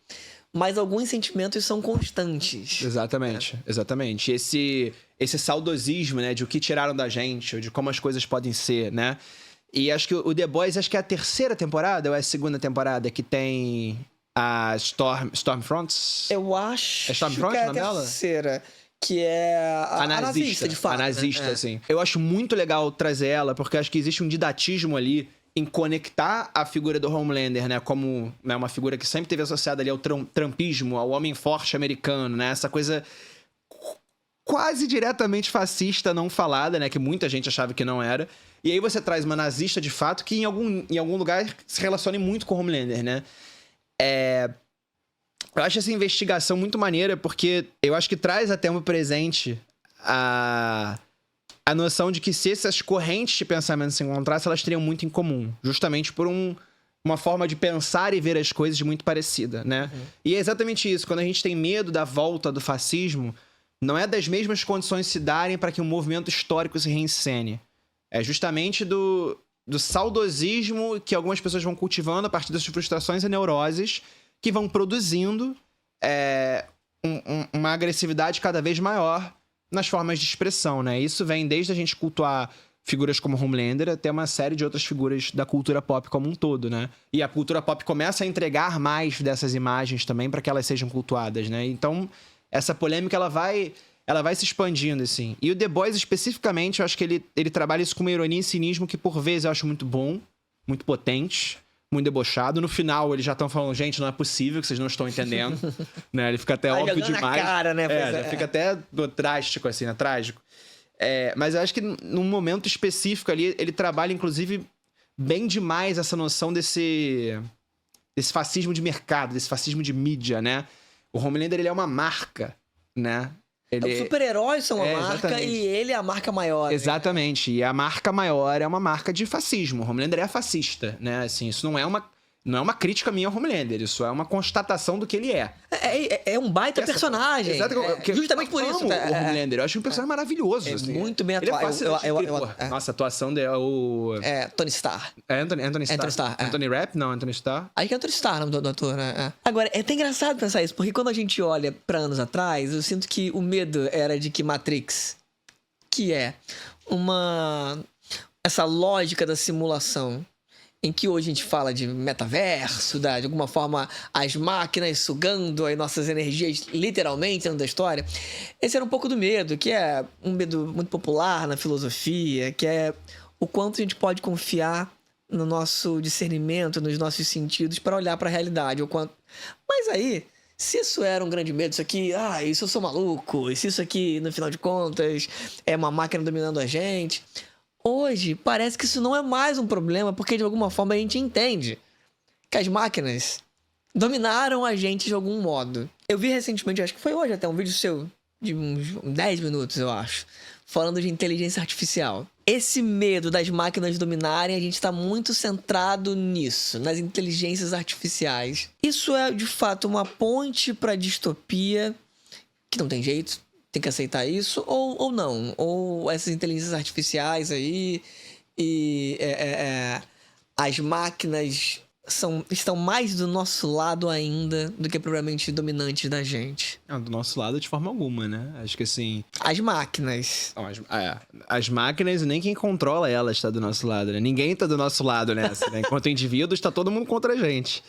[SPEAKER 1] mas alguns sentimentos são constantes.
[SPEAKER 2] Exatamente, exatamente. Esse saudosismo, né, de o que tiraram da gente, ou de como as coisas podem ser, né? E acho que o The Boys, acho que é a terceira temporada ou é a segunda temporada que tem a Stormfront?
[SPEAKER 1] Eu acho
[SPEAKER 2] Stormfront,
[SPEAKER 1] que é a
[SPEAKER 2] dela?
[SPEAKER 1] terceira. Que é a nazista, de fato.
[SPEAKER 2] A nazista,
[SPEAKER 1] né?
[SPEAKER 2] assim. Eu acho muito legal trazer ela, porque acho que existe um didatismo ali em conectar a figura do Homelander, né? Como, né, uma figura que sempre teve associada ali ao trumpismo, ao homem forte americano, né? Essa coisa quase diretamente fascista, não falada, né? Que muita gente achava que não era. E aí você traz uma nazista, de fato, que em algum lugar se relacione muito com o Homelander, né? Eu acho essa investigação muito maneira, porque eu acho que traz até um presente a noção de que se essas correntes de pensamento se encontrassem, elas teriam muito em comum. Justamente por uma forma de pensar e ver as coisas muito parecida, né? Uhum. E é exatamente isso. Quando a gente tem medo da volta do fascismo, não é das mesmas condições se darem para que um movimento histórico se reencene. É justamente do saudosismo que algumas pessoas vão cultivando a partir das frustrações e neuroses, que vão produzindo uma agressividade cada vez maior nas formas de expressão, né? Isso vem desde a gente cultuar figuras como Homelander até uma série de outras figuras da cultura pop como um todo, né? E a cultura pop começa a entregar mais dessas imagens também para que elas sejam cultuadas, né? Então, essa polêmica, ela vai se expandindo, assim. E o The Boys, especificamente, eu acho que ele trabalha isso com uma ironia e cinismo que, por vezes, eu acho muito bom, muito potente, muito debochado. No final, eles já estão falando, gente, não é possível que vocês não estão entendendo. Né? Ele fica até óbvio demais.
[SPEAKER 1] Na cara, né?
[SPEAKER 2] Já fica até drástico, assim, né? Trágico. Mas eu acho que num momento específico ali, ele trabalha, inclusive, bem demais essa noção desse fascismo de mercado, desse fascismo de mídia, né? O Homelander, ele é uma marca, né?
[SPEAKER 1] Os super-heróis são uma marca
[SPEAKER 2] exatamente.
[SPEAKER 1] e ele é a marca maior.
[SPEAKER 2] Exatamente. Né? E a marca maior é uma marca de fascismo. O Homelander é fascista, né? Assim, isso não é uma crítica minha ao Homelander, isso é uma constatação do que ele é.
[SPEAKER 1] É um baita personagem.
[SPEAKER 2] Exato,
[SPEAKER 1] justamente por isso.
[SPEAKER 2] O Homelander, eu acho um personagem maravilhoso.
[SPEAKER 1] É
[SPEAKER 2] assim.
[SPEAKER 1] muito bem
[SPEAKER 2] Ele é
[SPEAKER 1] atuado.
[SPEAKER 2] fascinante. Nossa, a atuação dele é o...
[SPEAKER 1] Tony Starr.
[SPEAKER 2] É Anthony Starr.
[SPEAKER 1] Anthony Starr,
[SPEAKER 2] Anthony Rapp? Não, Anthony Starr.
[SPEAKER 1] Acho que é Anthony Starr o nome do ator, né? Agora, é até engraçado pensar isso, porque quando a gente olha pra anos atrás, eu sinto que o medo era de que Matrix, que é essa lógica da simulação, em que hoje a gente fala de metaverso, de alguma forma as máquinas sugando as nossas energias literalmente dentro da história. Esse era um pouco do medo, que é um medo muito popular na filosofia, que é o quanto a gente pode confiar no nosso discernimento, nos nossos sentidos para olhar para a realidade. Mas aí, se isso era um grande medo, isso aqui, isso eu sou maluco, e se isso aqui, no final de contas, é uma máquina dominando a gente... Hoje, parece que isso não é mais um problema, porque de alguma forma a gente entende que as máquinas dominaram a gente de algum modo. Eu vi recentemente, acho que foi hoje até, um vídeo seu, de uns 10 minutos, eu acho, falando de inteligência artificial. Esse medo das máquinas dominarem, a gente está muito centrado nisso, nas inteligências artificiais. Isso é, de fato, uma ponte para a distopia, que não tem jeito. Tem que aceitar isso ou não? Ou essas inteligências artificiais aí e as máquinas estão mais do nosso lado ainda do que propriamente dominantes da gente?
[SPEAKER 2] Não, do nosso lado de forma alguma, né? Acho que assim...
[SPEAKER 1] As máquinas.
[SPEAKER 2] Não, as máquinas, nem quem controla elas está do nosso lado, né? Ninguém tá do nosso lado nessa, né? Enquanto indivíduos, tá todo mundo contra a gente.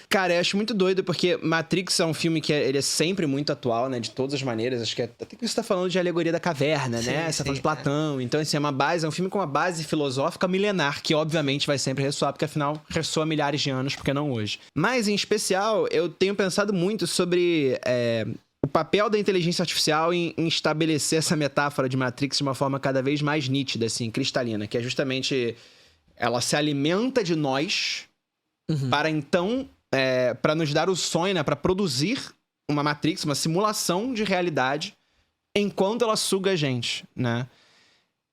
[SPEAKER 2] Cara, eu acho muito doido, porque Matrix é um filme que ele é sempre muito atual, né? De todas as maneiras. Acho que até que você tá falando de alegoria da caverna, né? Você tá falando de Platão. Então, assim, é um filme com uma base filosófica milenar, que obviamente vai sempre ressoar, porque afinal ressoa há milhares de anos, porque não hoje. Mas, em especial, eu tenho pensado muito sobre o papel da inteligência artificial em estabelecer essa metáfora de Matrix de uma forma cada vez mais nítida, assim, cristalina, que é justamente ela se alimenta de nós para então... para nos dar o sonho, né? Para produzir uma Matrix, uma simulação de realidade enquanto ela suga a gente, né?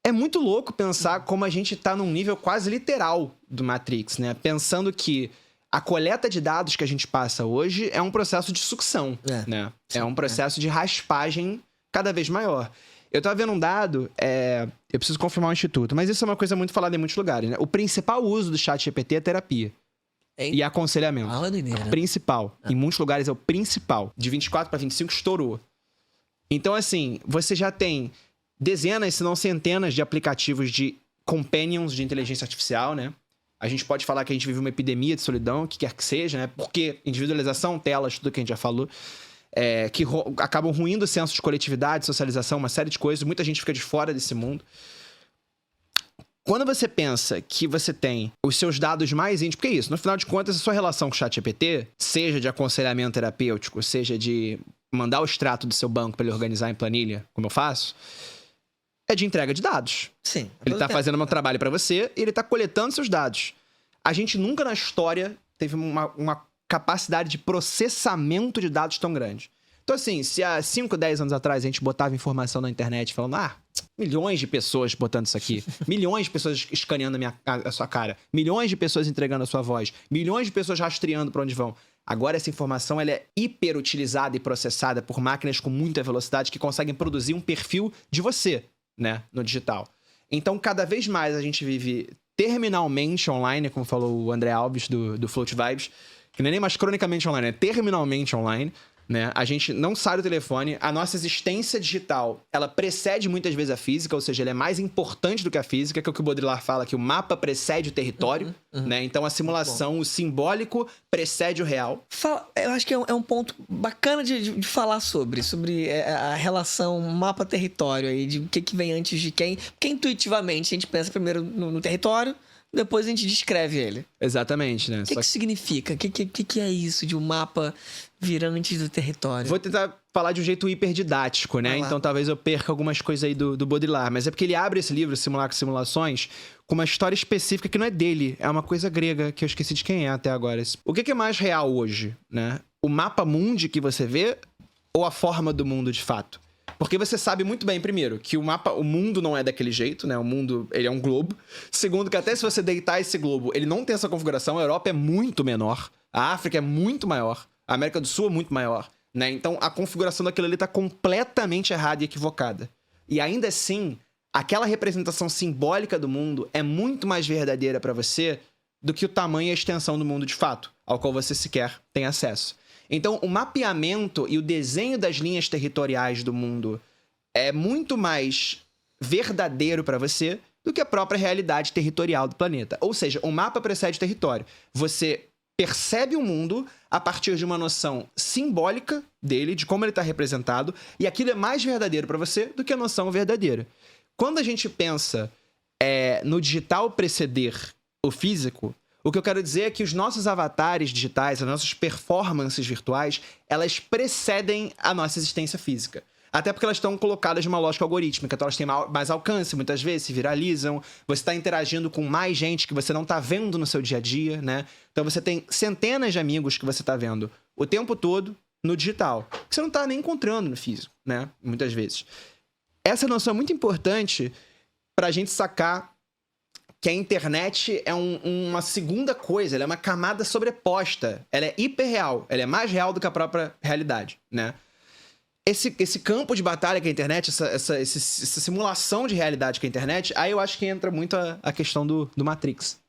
[SPEAKER 2] É muito louco pensar como a gente tá num nível quase literal do Matrix, né? Pensando que a coleta de dados que a gente passa hoje é um processo de sucção, né? É um processo de raspagem cada vez maior. Eu tava vendo um dado, eu preciso confirmar o instituto, mas isso é uma coisa muito falada em muitos lugares, né? O principal uso do ChatGPT é terapia. E aconselhamento. Principal. Em muitos lugares é o principal. De 24 para 25 estourou. Então, assim, você já tem dezenas, se não centenas de aplicativos de companions de inteligência artificial, né? A gente pode falar que a gente vive uma epidemia de solidão, o que quer que seja, né? Porque individualização, telas, tudo que a gente já falou, que acabam ruindo o senso de coletividade, socialização, uma série de coisas. Muita gente fica de fora desse mundo. Quando você pensa que você tem os seus dados mais íntimos, porque é isso, no final de contas, a sua relação com o ChatGPT, seja de aconselhamento terapêutico, seja de mandar o extrato do seu banco para ele organizar em planilha, como eu faço, é de entrega de dados.
[SPEAKER 1] Sim.
[SPEAKER 2] Ele tá fazendo um trabalho para você e ele tá coletando seus dados. A gente nunca na história teve uma capacidade de processamento de dados tão grande. Então, assim, se há 5, 10 anos atrás a gente botava informação na internet falando, milhões de pessoas botando isso aqui, milhões de pessoas escaneando a sua cara, milhões de pessoas entregando a sua voz, milhões de pessoas rastreando para onde vão. Agora essa informação ela é hiperutilizada e processada por máquinas com muita velocidade que conseguem produzir um perfil de você, né, no digital. Então, cada vez mais a gente vive terminalmente online, como falou o André Alves do Float Vibes, que não é nem mais cronicamente online, é terminalmente online. Né? A gente não sai do telefone, a nossa existência digital, ela precede muitas vezes a física, ou seja, ela é mais importante do que a física, que é o que o Baudrillard fala, que o mapa precede o território, né? Então a simulação, o simbólico precede o real.
[SPEAKER 1] Eu acho que é um ponto bacana de falar sobre a relação mapa-território aí, de o que vem antes de quem, porque intuitivamente a gente pensa primeiro no território, depois a gente descreve ele.
[SPEAKER 2] Exatamente, né?
[SPEAKER 1] O que significa? O que é isso de um mapa vir antes do território?
[SPEAKER 2] Vou tentar falar de um jeito hiperdidático, né? Então talvez eu perca algumas coisas aí do Baudrillard. Mas é porque ele abre esse livro, Simulacros e Simulações, com uma história específica que não é dele. É uma coisa grega, que eu esqueci de quem é até agora. O que é mais real hoje, né? o mapa mundi que você vê ou a forma do mundo de fato? Porque você sabe muito bem, primeiro, que o mundo não é daquele jeito, né? O mundo, ele é um globo. Segundo, que até se você deitar esse globo, ele não tem essa configuração. A Europa é muito menor. A África é muito maior. A América do Sul é muito maior, né? Então, a configuração daquilo ali tá completamente errada e equivocada. E ainda assim, aquela representação simbólica do mundo é muito mais verdadeira para você do que o tamanho e a extensão do mundo de fato, ao qual você sequer tem acesso. Então, o mapeamento e o desenho das linhas territoriais do mundo é muito mais verdadeiro para você do que a própria realidade territorial do planeta. Ou seja, o mapa precede o território. Você percebe o mundo a partir de uma noção simbólica dele, de como ele está representado, e aquilo é mais verdadeiro para você do que a noção verdadeira. Quando a gente pensa no digital preceder o físico, o que eu quero dizer é que os nossos avatares digitais, as nossas performances virtuais, elas precedem a nossa existência física. Até porque elas estão colocadas numa lógica algorítmica, então elas têm mais alcance, muitas vezes se viralizam, você está interagindo com mais gente que você não está vendo no seu dia a dia, né? Então você tem centenas de amigos que você está vendo o tempo todo no digital, que você não está nem encontrando no físico, né? Muitas vezes. Essa noção é muito importante para a gente sacar que a internet é uma segunda coisa, ela é uma camada sobreposta, ela é hiperreal, ela é mais real do que a própria realidade, né? Esse campo de batalha que é a internet, essa simulação de realidade que é a internet, aí eu acho que entra muito a questão do Matrix.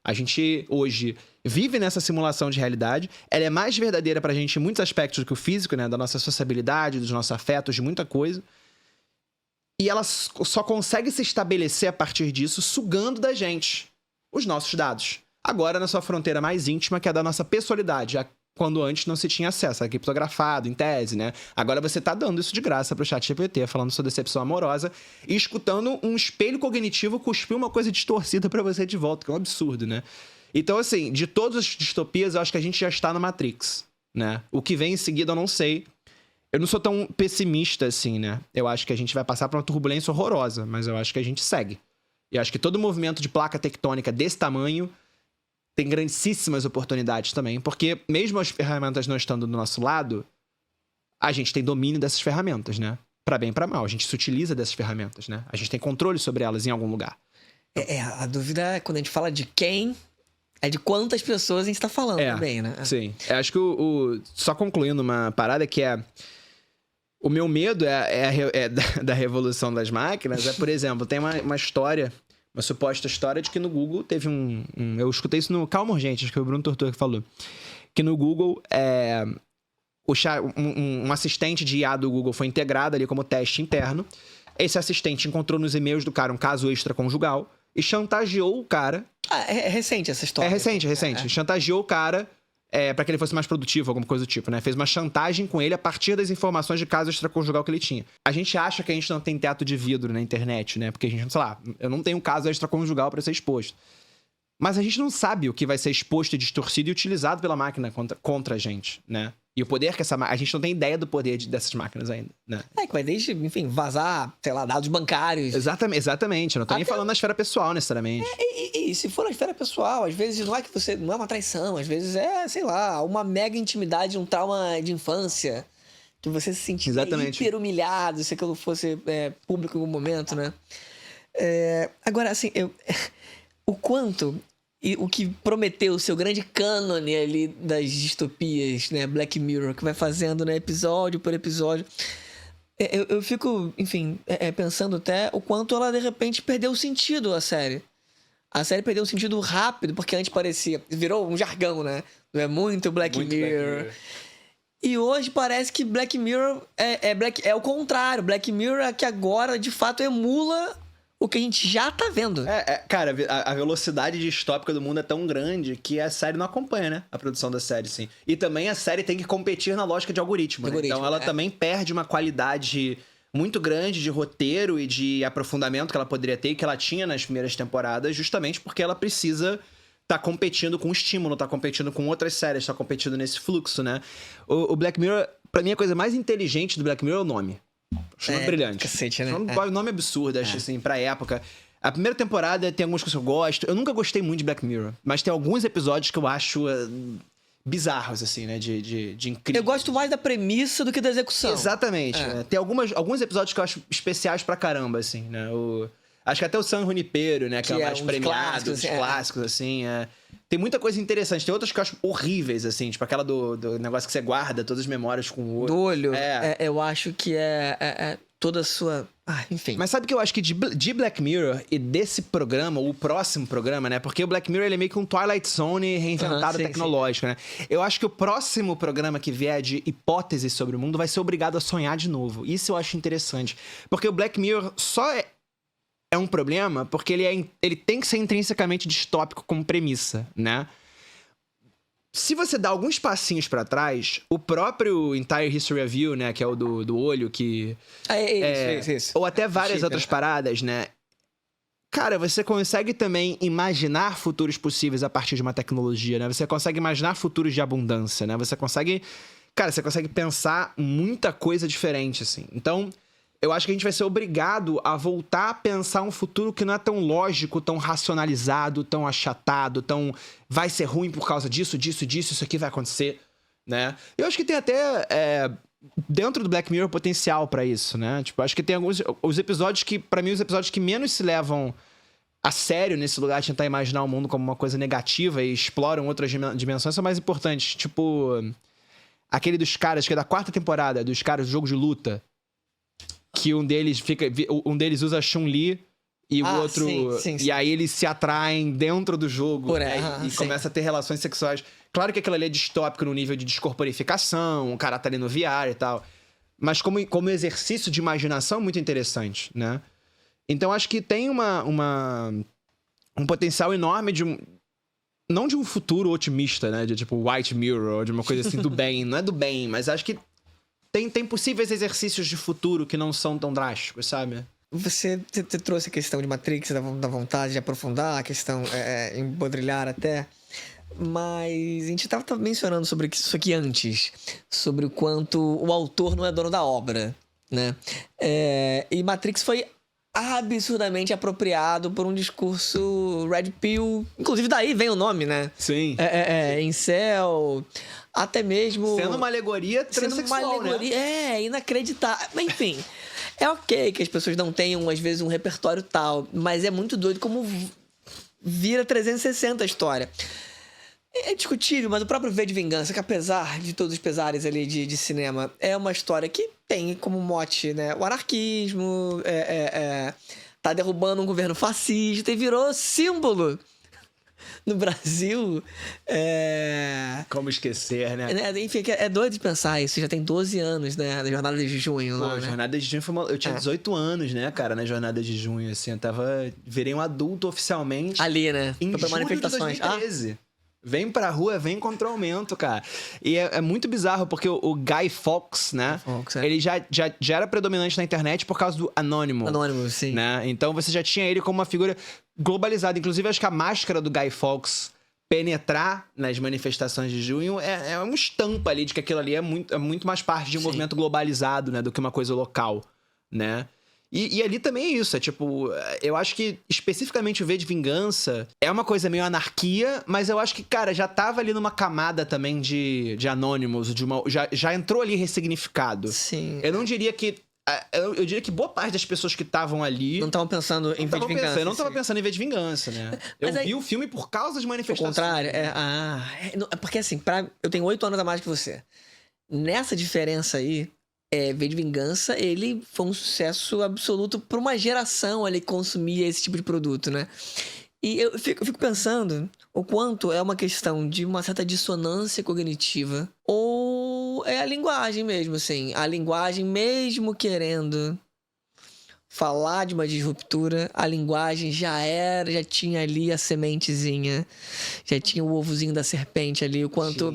[SPEAKER 2] A gente hoje vive nessa simulação de realidade, ela é mais verdadeira pra gente em muitos aspectos do que o físico, né? Da nossa sociabilidade, dos nossos afetos, de muita coisa. E ela só consegue se estabelecer a partir disso sugando da gente os nossos dados. Agora na sua fronteira mais íntima, que é da nossa pessoalidade, quando antes não se tinha acesso, era criptografado, em tese, né? Agora você tá dando isso de graça pro ChatGPT, falando sua decepção amorosa e escutando um espelho cognitivo cuspir uma coisa distorcida pra você de volta, que é um absurdo, né? Então, assim, de todas as distopias, eu acho que a gente já está no Matrix, né? O que vem em seguida eu não sei. Eu não sou tão pessimista assim, né? Eu acho que a gente vai passar por uma turbulência horrorosa, mas eu acho que a gente segue. E eu acho que todo movimento de placa tectônica desse tamanho tem grandíssimas oportunidades também, porque mesmo as ferramentas não estando do nosso lado, a gente tem domínio dessas ferramentas, né? Pra bem e pra mal. A gente se utiliza dessas ferramentas, né? A gente tem controle sobre elas em algum lugar.
[SPEAKER 1] A dúvida, quando a gente fala de quem, é de quantas pessoas a gente tá falando também, né?
[SPEAKER 2] Sim. Eu acho que só concluindo uma parada que é... O meu medo da revolução das máquinas por exemplo, tem uma história, uma suposta história de que no Google teve eu escutei isso no Calma Urgente, acho que foi o Bruno Tortor que falou, que no Google um assistente de IA do Google foi integrado ali como teste interno. Esse assistente encontrou nos e-mails do cara um caso extraconjugal e chantageou o cara.
[SPEAKER 1] É recente essa história.
[SPEAKER 2] É recente. Chantageou o cara pra que ele fosse mais produtivo, alguma coisa do tipo, né? Fez uma chantagem com ele a partir das informações de caso extraconjugal que ele tinha. A gente acha que a gente não tem teto de vidro na internet, né? Porque a gente, sei lá, eu não tenho um caso extraconjugal pra ser exposto. Mas a gente não sabe o que vai ser exposto e distorcido e utilizado pela máquina contra a gente, né? E o poder que a gente não tem ideia do poder dessas máquinas ainda, né?
[SPEAKER 1] Que vai desde, enfim, vazar, sei lá, dados bancários.
[SPEAKER 2] Exatamente. Eu não tô nem falando na esfera pessoal, necessariamente.
[SPEAKER 1] E se for na esfera pessoal, às vezes não é uma traição, às vezes é, sei lá, uma mega intimidade, um trauma de infância, que você se sentir hiper humilhado se aquilo fosse público em algum momento, né? Agora, assim, o quanto... E o que prometeu o seu grande cânone ali das distopias, né? Black Mirror, que vai fazendo, né? Episódio por episódio. Eu fico, enfim, pensando até o quanto ela, de repente, perdeu o sentido, a série. A série perdeu um sentido rápido, porque antes parecia... Virou um jargão, né? É muito Black Mirror. E hoje parece que Black Mirror é o contrário. Black Mirror é que agora, de fato, emula... o que a gente já tá vendo.
[SPEAKER 2] Cara, a velocidade distópica do mundo é tão grande que a série não acompanha, né? A produção da série, sim. E também a série tem que competir na lógica de algoritmo, né? Então ela também perde uma qualidade muito grande de roteiro e de aprofundamento que ela poderia ter e que ela tinha nas primeiras temporadas, justamente porque ela precisa tá competindo com o estímulo, tá competindo com outras séries, tá competindo nesse fluxo, né? O Black Mirror, pra mim, a coisa mais inteligente do Black Mirror é o nome. Acho brilhante.
[SPEAKER 1] Cacete, né?
[SPEAKER 2] O nome é absurdo, acho assim, pra época. A primeira temporada tem algumas coisas que eu gosto. Eu nunca gostei muito de Black Mirror, mas tem alguns episódios que eu acho bizarros, assim, né? De incrível.
[SPEAKER 1] Eu gosto mais da premissa do que da execução.
[SPEAKER 2] Exatamente. Né? Tem alguns episódios que eu acho especiais pra caramba, assim, né? Acho que até o San Junipero, né? Que é o mais premiado, dos clássicos, assim. Tem muita coisa interessante. Tem outras que eu acho horríveis, assim. Tipo aquela do negócio que você guarda todas as memórias com o olho.
[SPEAKER 1] Do olho. Eu acho que toda a sua... enfim.
[SPEAKER 2] Mas sabe que eu acho que de Black Mirror e desse programa, ou o próximo programa, né? Porque o Black Mirror ele é meio que um Twilight Zone reinventado tecnológico, né? Eu acho que o próximo programa que vier de hipóteses sobre o mundo vai ser obrigado a sonhar de novo. Isso eu acho interessante. Porque o Black Mirror só é um problema porque ele tem que ser intrinsecamente distópico como premissa, né? Se você dá alguns passinhos pra trás, o próprio Entire History of You, né? Que é o do olho, que...
[SPEAKER 1] Isso.
[SPEAKER 2] Ou até várias outras paradas, né? Cara, você consegue também imaginar futuros possíveis a partir de uma tecnologia, né? Você consegue imaginar futuros de abundância, né? Você consegue pensar muita coisa diferente, assim. Então, eu acho que a gente vai ser obrigado a voltar a pensar um futuro que não é tão lógico, tão racionalizado, tão achatado, tão... Vai ser ruim por causa disso, isso aqui vai acontecer, né? Eu acho que tem até... dentro do Black Mirror, potencial pra isso, né? Tipo, acho que tem alguns... Os episódios que... Pra mim, os episódios que menos se levam a sério nesse lugar de tentar imaginar o mundo como uma coisa negativa e exploram outras dimensões são mais importantes. Tipo... Aquele dos caras, que é da 4ª temporada, dos caras do jogo de luta. Que um deles usa Chun-Li e o outro...
[SPEAKER 1] Sim.
[SPEAKER 2] E aí eles se atraem dentro do jogo e começa a ter relações sexuais. Claro que aquilo ali é distópico no nível de descorporificação, o cara tá ali no VR e tal. Mas como exercício de imaginação, muito interessante, né? Então acho que tem um potencial enorme não de um futuro otimista, né? De tipo White Mirror, de uma coisa assim do bem. Não é do bem, mas acho que tem possíveis exercícios de futuro que não são tão drásticos, sabe?
[SPEAKER 1] Você trouxe a questão de Matrix, da vontade de aprofundar, a questão embodrilhar até. Mas a gente tava mencionando sobre isso aqui antes. Sobre o quanto o autor não é dono da obra, né? E Matrix foi absurdamente apropriado por um discurso Red Pill. Inclusive daí vem o nome, né?
[SPEAKER 2] Sim.
[SPEAKER 1] Incel... Até mesmo...
[SPEAKER 2] Sendo uma alegoria transexual, né?
[SPEAKER 1] Inacreditável. Mas, enfim, é ok que as pessoas não tenham, às vezes, um repertório tal. Mas é muito doido como vira 360 a história. É discutível, mas o próprio V de Vingança, que apesar de todos os pesares ali de cinema, é uma história que tem como mote, né? O anarquismo, tá derrubando um governo fascista e virou símbolo no Brasil.
[SPEAKER 2] Como esquecer, né?
[SPEAKER 1] Enfim, é doido de pensar isso. Já tem 12 anos, né? Da Jornada de Junho.
[SPEAKER 2] Pô,
[SPEAKER 1] lá, né?
[SPEAKER 2] Jornada de Junho foi eu tinha 18 anos, né, cara, na Jornada de Junho, assim. Virei um adulto oficialmente.
[SPEAKER 1] Ali, né?
[SPEAKER 2] Em julho
[SPEAKER 1] manifestações.
[SPEAKER 2] de 2013. Vem pra rua, vem contra o aumento, cara. E é muito bizarro, porque o Guy Fawkes, né? Ele já era predominante na internet por causa do Anonymous.
[SPEAKER 1] Anonymous, sim.
[SPEAKER 2] Né? Então você já tinha ele como uma figura globalizada. Inclusive, acho que a máscara do Guy Fawkes penetrar nas manifestações de junho é uma estampa ali de que aquilo ali é muito mais parte de um movimento globalizado, né? Do que uma coisa local, né? E ali também é isso, eu acho que especificamente o V de Vingança é uma coisa meio anarquia, mas eu acho que, cara, já tava ali numa camada também de Anonymous, já entrou ali ressignificado.
[SPEAKER 1] Sim.
[SPEAKER 2] Eu não diria que... Eu diria que boa parte das pessoas que estavam ali...
[SPEAKER 1] Não estavam pensando em V de Vingança.
[SPEAKER 2] Eu não tava pensando em V de Vingança, né? Eu vi o filme por causa das manifestações.
[SPEAKER 1] Ao contrário, porque assim, eu tenho 8 anos a mais que você. Nessa diferença aí... V de Vingança, ele foi um sucesso absoluto para uma geração ali que consumia esse tipo de produto, né? E eu fico pensando o quanto é uma questão de uma certa dissonância cognitiva ou é a linguagem mesmo, assim. A linguagem, mesmo querendo falar de uma disruptura, a linguagem já tinha ali a sementezinha, já tinha o ovozinho da serpente ali, o quanto...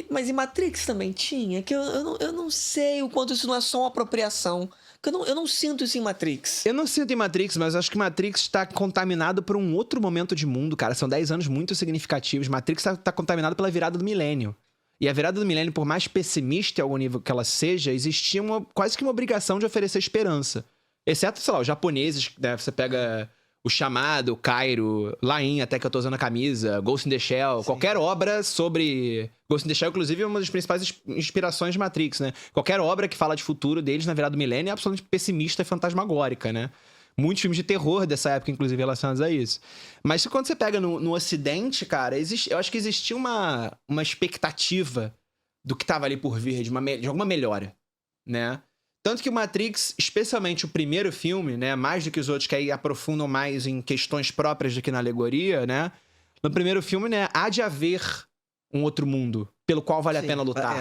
[SPEAKER 1] Mas em Matrix também tinha, que eu não sei o quanto isso não é só uma apropriação, que eu não sinto isso em Matrix.
[SPEAKER 2] Eu não sinto em Matrix, mas acho que Matrix está contaminado por um outro momento de mundo, cara. São 10 anos muito significativos. Matrix tá contaminado pela virada do milênio. E a virada do milênio, por mais pessimista em algum nível que ela seja, existia quase que uma obrigação de oferecer esperança. Exceto, sei lá, os japoneses, né? Você pega O Chamado, Cairo, Lain, Até Que Eu Tô Usando a Camisa, Ghost in the Shell, qualquer obra sobre... Ghost in the Shell, inclusive, é uma das principais inspirações de Matrix, né? Qualquer obra que fala de futuro deles na virada do milênio é absolutamente pessimista e fantasmagórica, né? Muitos filmes de terror dessa época, inclusive, relacionados a isso. Mas quando você pega no Ocidente, cara, eu acho que existia uma expectativa do que tava ali por vir, de alguma melhora, né? Tanto que o Matrix, especialmente o primeiro filme, né? Mais do que os outros que aí aprofundam mais em questões próprias do que na alegoria, né? No primeiro filme, né? Há de haver um outro mundo pelo qual vale a pena lutar,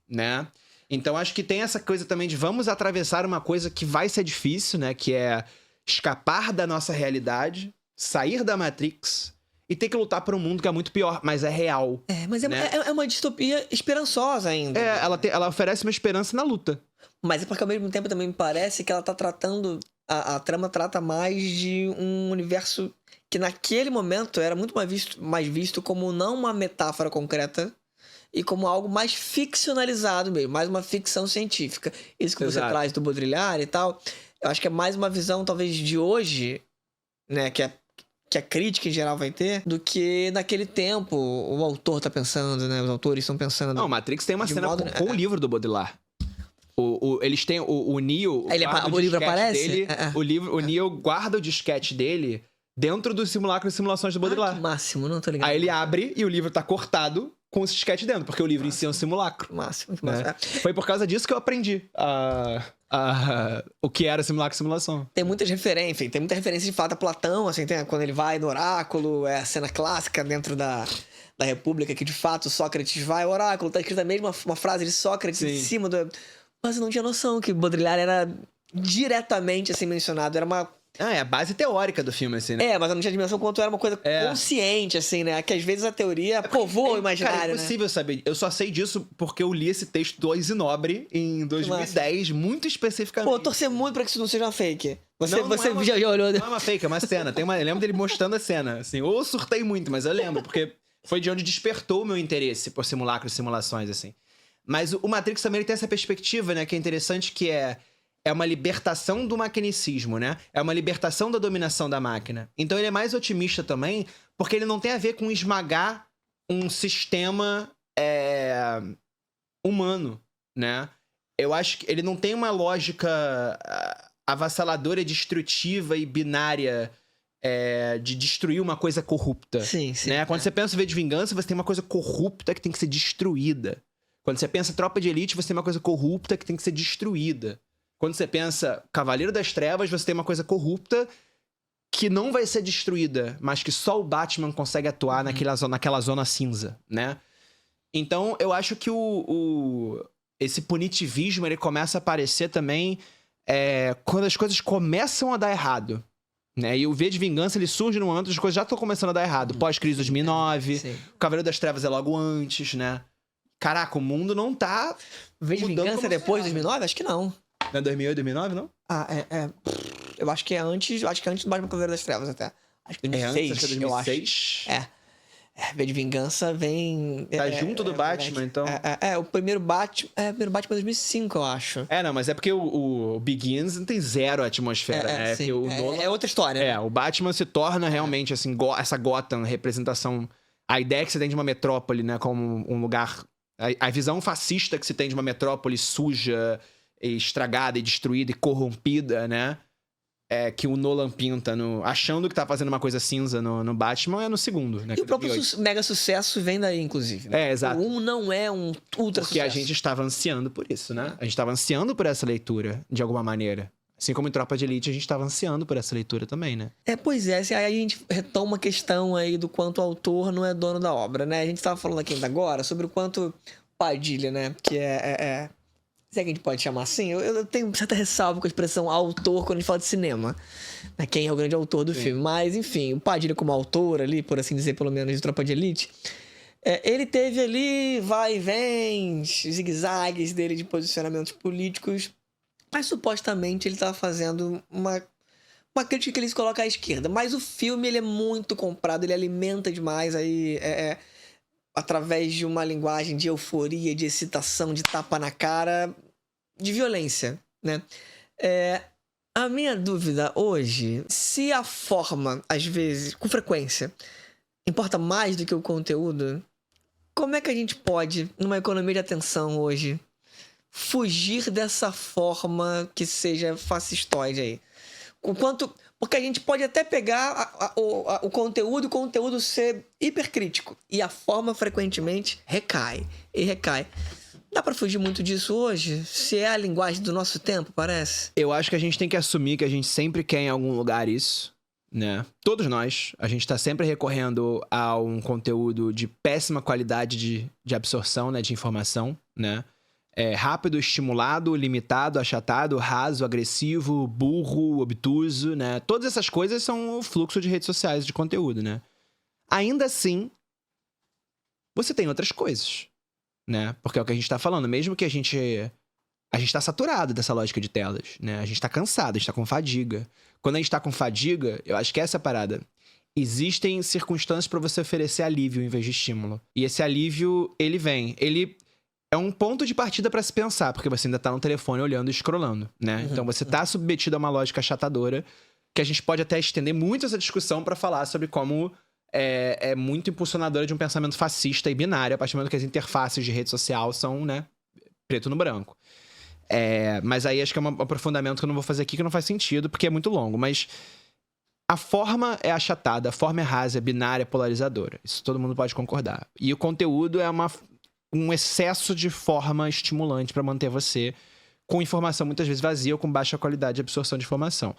[SPEAKER 2] né? Então acho que tem essa coisa também de vamos atravessar uma coisa que vai ser difícil, né? Que é escapar da nossa realidade, sair da Matrix e ter que lutar por um mundo que é muito pior, mas é real.
[SPEAKER 1] Mas
[SPEAKER 2] né?
[SPEAKER 1] é uma distopia esperançosa ainda.
[SPEAKER 2] Ela oferece uma esperança na luta.
[SPEAKER 1] Mas é porque ao mesmo tempo também me parece que ela tá tratando... A trama trata mais de um universo que naquele momento era muito mais visto como não uma metáfora concreta e como algo mais ficcionalizado mesmo, mais uma ficção científica. Isso que você traz do Baudrillard e tal, eu acho que é mais uma visão talvez de hoje, né, que a crítica em geral vai ter, do que naquele tempo o autor tá pensando, né, os autores estão pensando.
[SPEAKER 2] Não, Matrix tem uma cena com o livro do Baudrillard. Eles têm o Neo.
[SPEAKER 1] O livro aparece?
[SPEAKER 2] Dele, o Neo guarda o disquete dele dentro do simulacro e simulações do Baudrillard.
[SPEAKER 1] Que máximo, não tô ligado.
[SPEAKER 2] Aí ele abre e o livro tá cortado com o disquete dentro, porque o livro em si é um simulacro.
[SPEAKER 1] Máximo.
[SPEAKER 2] Né? Foi por causa disso que eu aprendi o que era simulacro e simulação.
[SPEAKER 1] Tem muitas referências, enfim, tem muita referência de fato a Platão, assim, quando ele vai no oráculo, é a cena clássica dentro da República, que de fato Sócrates vai ao oráculo, tá escrita mesmo uma frase de Sócrates em cima do... Mas eu não tinha noção que Baudrillard era diretamente, assim, mencionado. Era uma...
[SPEAKER 2] É a base teórica do filme, assim, né?
[SPEAKER 1] Mas eu não tinha dimensão quanto era uma coisa consciente, assim, né? Que às vezes a teoria povoa o imaginário,
[SPEAKER 2] cara, é impossível saber. Eu só sei disso porque eu li esse texto do Isinobre em 2010, muito especificamente.
[SPEAKER 1] Pô, eu torcer muito pra que isso não seja uma fake. Você
[SPEAKER 2] não
[SPEAKER 1] já olhou...
[SPEAKER 2] Não é uma fake, é uma cena. Eu lembro dele mostrando a cena, assim. Eu surtei muito, mas eu lembro, porque foi de onde despertou o meu interesse por simulacros e simulações, assim. Mas o Matrix também tem essa perspectiva, né? Que é interessante, que é uma libertação do mecanicismo, né? É uma libertação da dominação da máquina. Então ele é mais otimista também, porque ele não tem a ver com esmagar um sistema humano, né? Eu acho que ele não tem uma lógica avassaladora, destrutiva e binária de destruir uma coisa corrupta.
[SPEAKER 1] Sim.
[SPEAKER 2] Né? Quando você pensa em V de Vingança, você tem uma coisa corrupta que tem que ser destruída. Quando você pensa Tropa de Elite, você tem uma coisa corrupta que tem que ser destruída. Quando você pensa Cavaleiro das Trevas, você tem uma coisa corrupta que não vai ser destruída, mas que só o Batman consegue atuar naquela zona cinza, né? Então, eu acho que esse punitivismo, ele começa a aparecer também quando as coisas começam a dar errado. Né? E o V de Vingança, ele surge no momento que as coisas já estão começando a dar errado. Pós-crise de 2009, o Cavaleiro das Trevas é logo antes, né? Caraca, o mundo não tá...
[SPEAKER 1] V de Vingança depois de 2009? Acho que não.
[SPEAKER 2] Não é 2008, 2009, não?
[SPEAKER 1] Eu acho que é antes do Batman Cavaleiro das Trevas até. Acho que 2006,
[SPEAKER 2] acho que é 2006.
[SPEAKER 1] Eu acho. V de Vingança vem...
[SPEAKER 2] Tá junto do Batman, então.
[SPEAKER 1] O primeiro Batman... primeiro Batman é 2005, eu acho.
[SPEAKER 2] Não, mas é porque o Begins não tem zero atmosfera, né?
[SPEAKER 1] Sim.
[SPEAKER 2] O Nolan...
[SPEAKER 1] É outra história, né?
[SPEAKER 2] O Batman se torna realmente, assim, essa Gotham, representação... A ideia que você tem de uma metrópole, né? Como um lugar... A visão fascista que se tem de uma metrópole suja, estragada e destruída e corrompida, né? Que o Nolan pinta achando que tá fazendo uma coisa cinza no Batman, é no segundo, né?
[SPEAKER 1] E o próprio mega sucesso vem daí, inclusive. Né?
[SPEAKER 2] Exato.
[SPEAKER 1] O 1 não é um ultra
[SPEAKER 2] Porque
[SPEAKER 1] sucesso.
[SPEAKER 2] a gente estava ansiando por isso, né? A gente estava ansiando por essa leitura, de alguma maneira. Assim como em Tropa de Elite, a gente estava ansiando por essa leitura também, né?
[SPEAKER 1] Pois é. Aí a gente retoma a questão aí do quanto o autor não é dono da obra, né? A gente estava falando aqui ainda agora sobre o quanto Padilha, né? Que se é que a gente pode chamar assim, eu tenho certa ressalva com a expressão autor quando a gente fala de cinema. Né? Quem é o grande autor do filme. Mas, enfim, o Padilha como autor ali, por assim dizer, pelo menos de Tropa de Elite, ele teve ali vai e vem, zigue-zagues dele de posicionamentos políticos, mas supostamente ele estava fazendo uma crítica que ele se coloca à esquerda. Mas o filme, ele é muito comprado, ele alimenta demais aí... através de uma linguagem de euforia, de excitação, de tapa na cara, de violência, né? A minha dúvida hoje, se a forma, às vezes, com frequência, importa mais do que o conteúdo, como é que a gente pode, numa economia de atenção hoje, fugir dessa forma que seja fascistoide aí? Porque a gente pode até pegar o conteúdo e o conteúdo ser hipercrítico. E a forma, frequentemente, recai. E recai. Dá pra fugir muito disso hoje? Se é a linguagem do nosso tempo, parece?
[SPEAKER 2] Eu acho que a gente tem que assumir que a gente sempre quer em algum lugar isso, né? Todos nós. A gente tá sempre recorrendo a um conteúdo de péssima qualidade de absorção, né? De informação, né? Rápido, estimulado, limitado, achatado, raso, agressivo, burro, obtuso, né? Todas essas coisas são o fluxo de redes sociais de conteúdo, né? Ainda assim, você tem outras coisas, né? Porque é o que a gente tá falando. Mesmo que a gente tá saturado dessa lógica de telas, né? A gente tá cansado, a gente tá com fadiga. Quando a gente tá com fadiga, eu acho que essa é a parada. Existem circunstâncias pra você oferecer alívio em vez de estímulo. E esse alívio, ele vem. Ele é um ponto de partida pra se pensar, porque você ainda tá no telefone olhando e scrollando, né? Então você tá submetido a uma lógica achatadora, que a gente pode até estender muito essa discussão pra falar sobre como é muito impulsionadora de um pensamento fascista e binário, a partir do momento que as interfaces de rede social são, né, preto no branco. Mas aí acho que é um aprofundamento que eu não vou fazer aqui, que não faz sentido, porque é muito longo. Mas a forma é achatada, a forma é rasa, é binária, é polarizadora. Isso todo mundo pode concordar. E o conteúdo é um excesso de forma estimulante pra manter você com informação muitas vezes vazia ou com baixa qualidade de absorção de informação.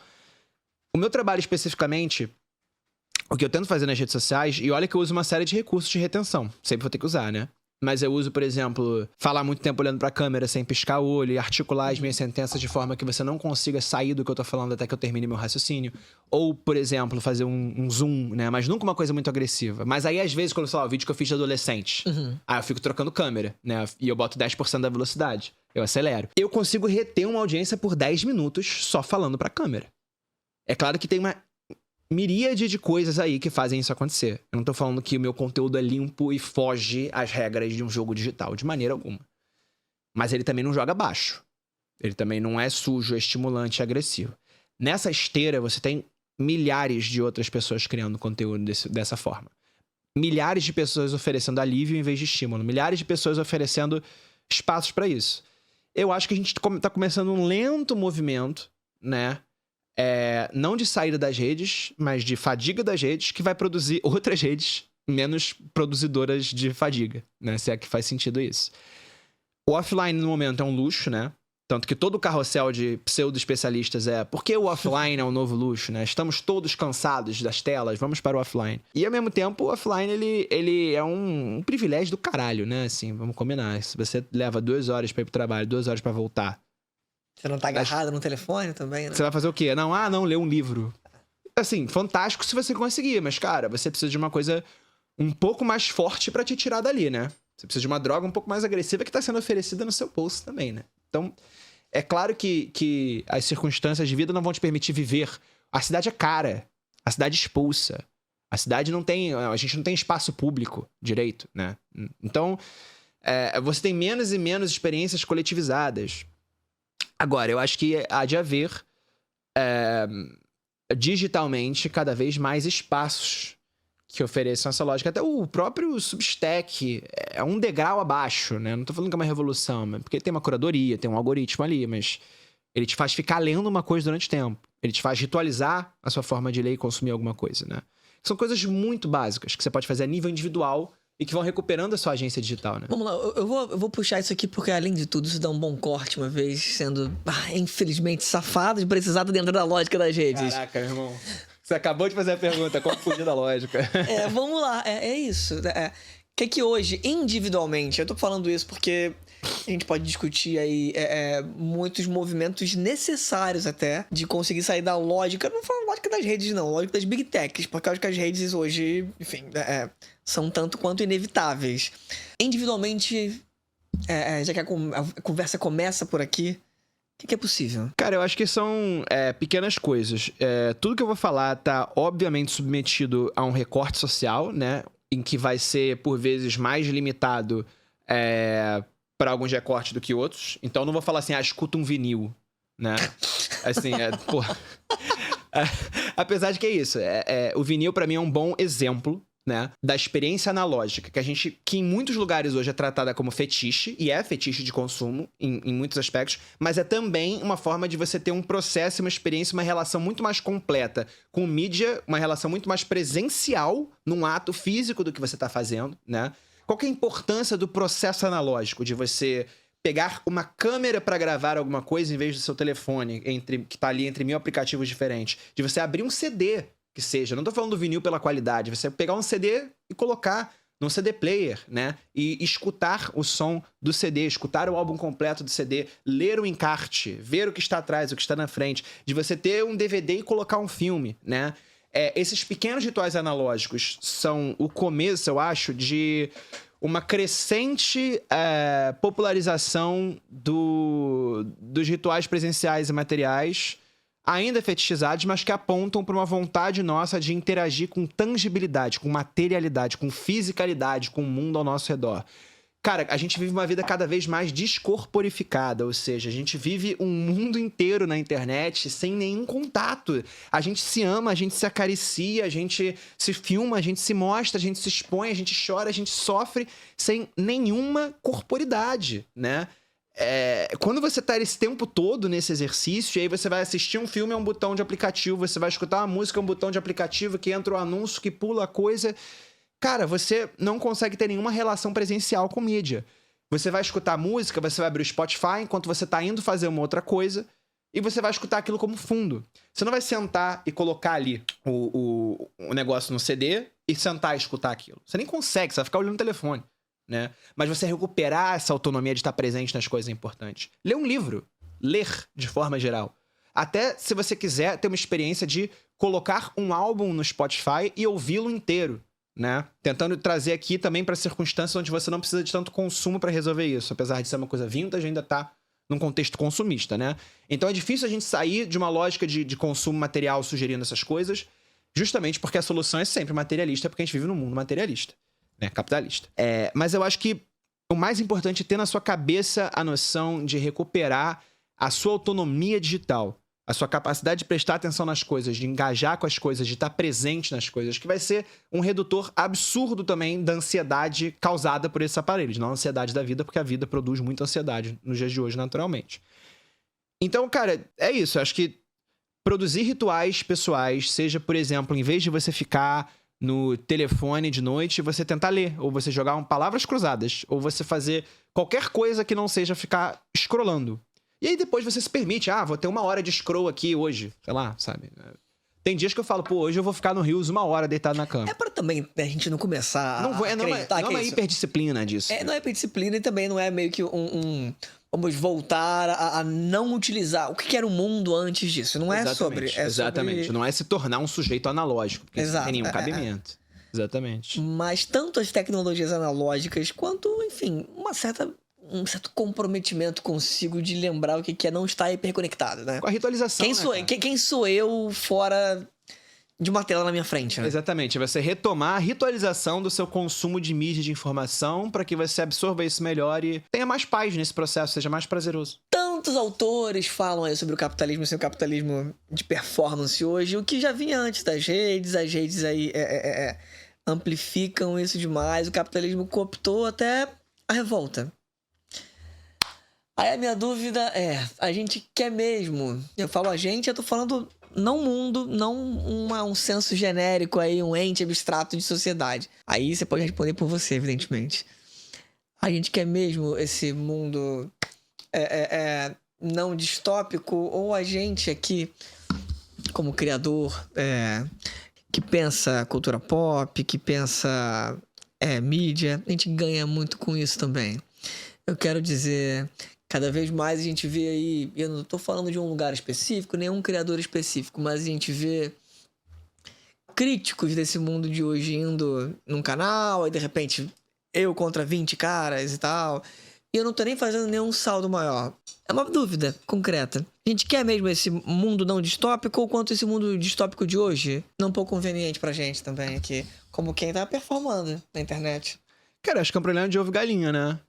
[SPEAKER 2] O meu trabalho especificamente, o que eu tento fazer nas redes sociais, e olha que eu uso uma série de recursos de retenção, sempre vou ter que usar, né? Mas eu uso, por exemplo, falar muito tempo olhando pra câmera sem piscar o olho e articular as minhas sentenças de forma que você não consiga sair do que eu tô falando até que eu termine meu raciocínio. Ou, por exemplo, fazer um zoom, né? Mas nunca uma coisa muito agressiva. Mas aí, às vezes, quando eu falo, o vídeo que eu fiz de adolescente, aí eu fico trocando câmera, né? E eu boto 10% da velocidade. Eu acelero. Eu consigo reter uma audiência por 10 minutos só falando pra câmera. É claro que tem uma miríade de coisas aí que fazem isso acontecer. Eu não tô falando que o meu conteúdo é limpo e foge às regras de um jogo digital, de maneira alguma. Mas ele também não joga baixo. Ele também não é sujo, é estimulante e agressivo. Nessa esteira, você tem milhares de outras pessoas criando conteúdo dessa forma. Milhares de pessoas oferecendo alívio em vez de estímulo. Milhares de pessoas oferecendo espaços pra isso. Eu acho que a gente tá começando um lento movimento, né? Não de saída das redes, mas de fadiga das redes, que vai produzir outras redes menos produzidoras de fadiga, né? Se é que faz sentido isso. O offline, no momento, é um luxo, né? Tanto que todo o carrossel de pseudo-especialistas por que o offline é um novo luxo, né? Estamos todos cansados das telas, vamos para o offline. E, ao mesmo tempo, o offline, ele é um privilégio do caralho, né? Assim, vamos combinar. Se você leva 2 horas pra ir pro trabalho, 2 horas pra voltar,
[SPEAKER 1] Você não tá agarrado no telefone também, né?
[SPEAKER 2] você vai fazer o quê? Não, ler um livro. Assim, fantástico se você conseguir, mas, cara, você precisa de uma coisa um pouco mais forte pra te tirar dali, né? Você precisa de uma droga um pouco mais agressiva que tá sendo oferecida no seu bolso também, né? Então, é claro que as circunstâncias de vida não vão te permitir viver. A cidade é cara. A cidade expulsa. A cidade não tem... A gente não tem espaço público direito, né? Então, você tem menos e menos experiências coletivizadas. Agora, eu acho que há de haver digitalmente cada vez mais espaços que ofereçam essa lógica. Até o próprio Substack é um degrau abaixo, né? Não tô falando que é uma revolução, porque tem uma curadoria, tem um algoritmo ali, mas ele te faz ficar lendo uma coisa durante tempo. Ele te faz ritualizar a sua forma de ler e consumir alguma coisa, né? São coisas muito básicas que você pode fazer a nível individual e que vão recuperando a sua agência digital, né?
[SPEAKER 1] Vamos lá, eu vou puxar isso aqui porque, além de tudo, isso dá um bom corte uma vez, sendo, infelizmente, safado e precisado dentro da lógica das redes.
[SPEAKER 2] Caraca, meu irmão. Você acabou de fazer a pergunta, como fugir da lógica?
[SPEAKER 1] Vamos lá, é isso. Que hoje, individualmente, eu tô falando isso porque a gente pode discutir aí muitos movimentos necessários até de conseguir sair da lógica, não falo lógica das redes não, lógica das big techs, porque eu acho que as redes hoje, enfim, são tanto quanto inevitáveis. Individualmente, já que a conversa começa por aqui, o que é possível?
[SPEAKER 2] Cara, eu acho que são pequenas coisas. Tudo que eu vou falar tá, obviamente, submetido a um recorte social, né? Em que vai ser, por vezes, mais limitado para alguns recortes do que outros. Então, eu não vou falar assim, escuta um vinil, né? Assim, porra. Apesar de que é isso. O vinil, pra mim, é um bom exemplo, né, da experiência analógica, que em muitos lugares hoje é tratada como fetiche, e é fetiche de consumo em muitos aspectos, mas é também uma forma de você ter um processo, uma experiência, uma relação muito mais completa com mídia, uma relação muito mais presencial num ato físico do que você tá fazendo, né? Qual que é a importância do processo analógico, de você pegar uma câmera para gravar alguma coisa em vez do seu telefone, que tá ali entre 1000 aplicativos diferentes, de você abrir um CD, que seja, não tô falando do vinil pela qualidade, você pegar um CD e colocar num CD player, né? E escutar o som do CD, escutar o álbum completo do CD, ler o encarte, ver o que está atrás, o que está na frente, de você ter um DVD e colocar um filme, né? Esses pequenos rituais analógicos são o começo, eu acho, de uma crescente popularização dos rituais presenciais e materiais, ainda fetichizados, mas que apontam para uma vontade nossa de interagir com tangibilidade, com materialidade, com fisicalidade, com o mundo ao nosso redor. Cara, a gente vive uma vida cada vez mais descorporificada, ou seja, a gente vive um mundo inteiro na internet sem nenhum contato. A gente se ama, a gente se acaricia, a gente se filma, a gente se mostra, a gente se expõe, a gente chora, a gente sofre sem nenhuma corporidade, né? Quando você tá esse tempo todo nesse exercício, e aí você vai assistir um filme, é um botão de aplicativo, você vai escutar uma música, é um botão de aplicativo, que entra o anúncio, que pula a coisa. Cara, você não consegue ter nenhuma relação presencial com mídia. Você vai escutar música, você vai abrir o Spotify enquanto você tá indo fazer uma outra coisa, e você vai escutar aquilo como fundo. Você não vai sentar e colocar ali o negócio no CD e sentar e escutar aquilo. Você nem consegue, você vai ficar olhando no telefone, né? Mas você recuperar essa autonomia de estar presente nas coisas importantes. Ler um livro. Ler, de forma geral. Até se você quiser ter uma experiência de colocar um álbum no Spotify e ouvi-lo inteiro, né? Tentando trazer aqui também para circunstâncias onde você não precisa de tanto consumo para resolver isso. Apesar de ser uma coisa vintage, ainda tá num contexto consumista, né? Então é difícil a gente sair de uma lógica de consumo material sugerindo essas coisas, justamente porque a solução é sempre materialista, porque a gente vive num mundo materialista, né? Capitalista. Mas eu acho que o mais importante é ter na sua cabeça a noção de recuperar a sua autonomia digital, a sua capacidade de prestar atenção nas coisas, de engajar com as coisas, de estar presente nas coisas, que vai ser um redutor absurdo também da ansiedade causada por esses aparelhos. Não a ansiedade da vida, porque a vida produz muita ansiedade nos dias de hoje, naturalmente. Então, cara, é isso. Eu acho que produzir rituais pessoais, seja, por exemplo, em vez de você ficar no telefone de noite, você tentar ler, ou você jogar palavras cruzadas, ou você fazer qualquer coisa que não seja ficar scrollando. E aí depois você se permite, vou ter 1 hora de scroll aqui hoje, sei lá, sabe? Tem dias que eu falo, hoje eu vou ficar no Rios 1 hora deitado na cama.
[SPEAKER 1] É pra também a gente não começar
[SPEAKER 2] não
[SPEAKER 1] a acreditar
[SPEAKER 2] não é uma hiperdisciplina disso.
[SPEAKER 1] Não é hiperdisciplina e também não é meio que vamos voltar a não utilizar o que era o mundo antes disso. Não é sobre...
[SPEAKER 2] Exatamente.
[SPEAKER 1] Sobre...
[SPEAKER 2] Não é se tornar um sujeito analógico, porque isso não tem nenhum cabimento. Exatamente.
[SPEAKER 1] Mas tanto as tecnologias analógicas quanto, enfim, um certo comprometimento consigo de lembrar o que é não estar hiperconectado, né?
[SPEAKER 2] Com a ritualização,
[SPEAKER 1] quem sou eu fora de uma tela na minha frente, né?
[SPEAKER 2] Exatamente. Você retomar a ritualização do seu consumo de mídia de informação para que você absorva isso melhor e tenha mais paz nesse processo, seja mais prazeroso.
[SPEAKER 1] Tantos autores falam aí sobre o capitalismo, seu capitalismo de performance hoje, o que já vinha antes das redes, as redes aí amplificam isso demais, o capitalismo cooptou até a revolta. Aí a minha dúvida a gente quer mesmo, eu falo a gente, eu tô falando não mundo, não um senso genérico aí, um ente abstrato de sociedade. Aí você pode responder por você, evidentemente. A gente quer mesmo esse mundo não distópico, ou a gente aqui, como criador, que pensa cultura pop, que pensa mídia, a gente ganha muito com isso também. Eu quero dizer, cada vez mais a gente vê aí, eu não tô falando de um lugar específico, nenhum criador específico, mas a gente vê críticos desse mundo de hoje indo num canal, aí de repente eu contra 20 caras e tal, e eu não tô nem fazendo nenhum saldo maior. É uma dúvida concreta. A gente quer mesmo esse mundo não distópico, ou quanto esse mundo distópico de hoje não é um pouco conveniente pra gente também aqui, como quem tá performando na internet?
[SPEAKER 2] Cara, acho que é um problema de ovo e galinha, né?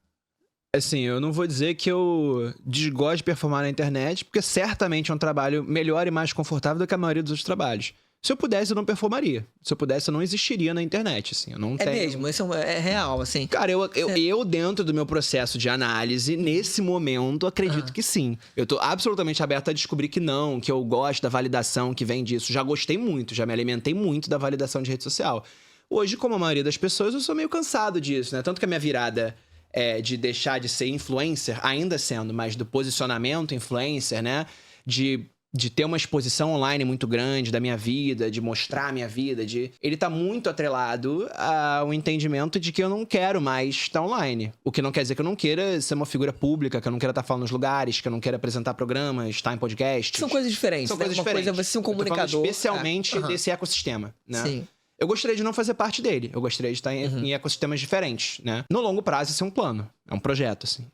[SPEAKER 2] Assim, eu não vou dizer que eu desgosto de performar na internet, porque certamente é um trabalho melhor e mais confortável do que a maioria dos outros trabalhos. Se eu pudesse, eu não performaria. Se eu pudesse, eu não existiria na internet, assim. Eu não tenho...
[SPEAKER 1] mesmo, isso é real, assim.
[SPEAKER 2] Cara, eu, dentro do meu processo de análise, nesse momento, acredito que sim. Eu tô absolutamente aberto a descobrir que não, que eu gosto da validação que vem disso. Já gostei muito, já me alimentei muito da validação de rede social. Hoje, como a maioria das pessoas, eu sou meio cansado disso, né? Tanto que a minha virada é de deixar de ser influencer, ainda sendo, mas do posicionamento influencer, né? De ter uma exposição online muito grande da minha vida, de mostrar a minha vida, ele tá muito atrelado ao entendimento de que eu não quero mais estar online. O que não quer dizer que eu não queira ser uma figura pública, que eu não queira estar falando nos lugares, que eu não queira apresentar programas, estar em podcasts.
[SPEAKER 1] São coisas diferentes,
[SPEAKER 2] São
[SPEAKER 1] né?
[SPEAKER 2] coisas
[SPEAKER 1] Uma
[SPEAKER 2] diferentes.
[SPEAKER 1] coisa é você ser um comunicador.
[SPEAKER 2] Especialmente desse ecossistema, né?
[SPEAKER 1] Sim.
[SPEAKER 2] Eu gostaria de não fazer parte dele. Eu gostaria de estar em ecossistemas diferentes, né? No longo prazo, isso é um plano. É um projeto, assim.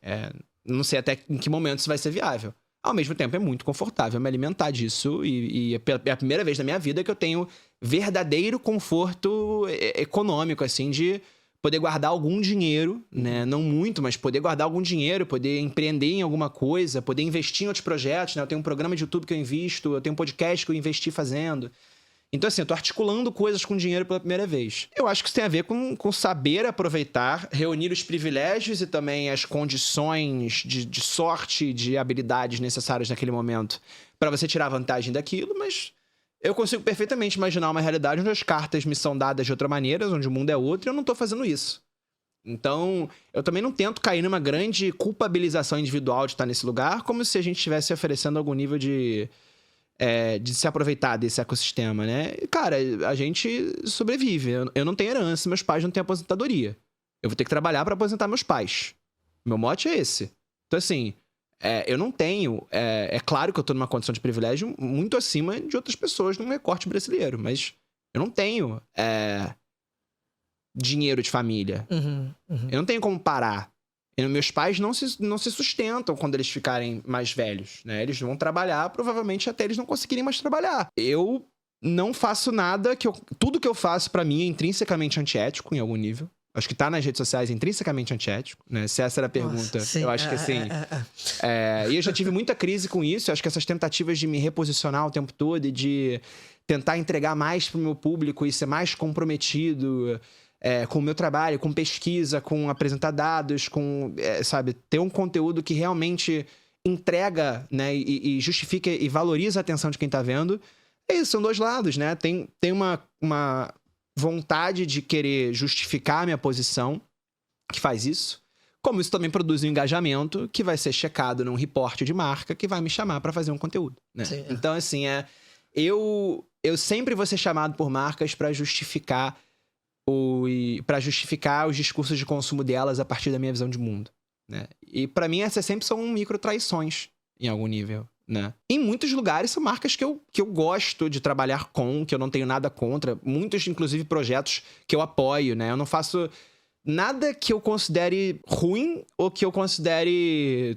[SPEAKER 2] Não sei até em que momento isso vai ser viável. Ao mesmo tempo, é muito confortável me alimentar disso. E é a primeira vez na minha vida que eu tenho verdadeiro conforto econômico, assim, de poder guardar algum dinheiro, né? Não muito, mas poder guardar algum dinheiro, poder empreender em alguma coisa, poder investir em outros projetos, né? Eu tenho um programa de YouTube que eu invisto, eu tenho um podcast que eu investi fazendo. Então, assim, eu tô articulando coisas com dinheiro pela primeira vez. Eu acho que isso tem a ver com saber aproveitar, reunir os privilégios e também as condições de sorte, de habilidades necessárias naquele momento para você tirar vantagem daquilo, mas eu consigo perfeitamente imaginar uma realidade onde as cartas me são dadas de outra maneira, onde o mundo é outro, e eu não tô fazendo isso. Então, eu também não tento cair numa grande culpabilização individual de estar nesse lugar, como se a gente estivesse oferecendo algum nível de se aproveitar desse ecossistema, né? E, cara, a gente sobrevive. Eu não tenho herança, meus pais não têm aposentadoria. Eu vou ter que trabalhar pra aposentar meus pais. Meu mote é esse. Então, assim, eu não tenho... É claro que eu tô numa condição de privilégio muito acima de outras pessoas num recorte brasileiro, mas eu não tenho dinheiro de família. Eu não tenho como parar. Meus pais não se sustentam quando eles ficarem mais velhos, né? Eles vão trabalhar, provavelmente, até eles não conseguirem mais trabalhar. Eu não faço nada tudo que eu faço, pra mim, é intrinsecamente antiético, em algum nível. Acho que tá nas redes sociais intrinsecamente antiético, né? Se essa era a pergunta, nossa, eu acho que sim. E eu já tive muita crise com isso. Eu acho que essas tentativas de me reposicionar o tempo todo e de tentar entregar mais pro meu público e ser mais comprometido... com o meu trabalho, com pesquisa, com apresentar dados, com, sabe, ter um conteúdo que realmente entrega, né, e justifica e valoriza a atenção de quem tá vendo. Isso, são dois lados, né? Tem uma vontade de querer justificar a minha posição, que faz isso, como isso também produz um engajamento que vai ser checado num reporte de marca que vai me chamar para fazer um conteúdo, né? Sim. Então, assim, eu sempre vou ser chamado por marcas para justificar os discursos de consumo delas a partir da minha visão de mundo, né? E pra mim essas sempre são micro traições em algum nível, né? Em muitos lugares são marcas que eu gosto de trabalhar com, que eu não tenho nada contra, muitos inclusive projetos que eu apoio, né? Eu não faço nada que eu considere ruim ou que eu considere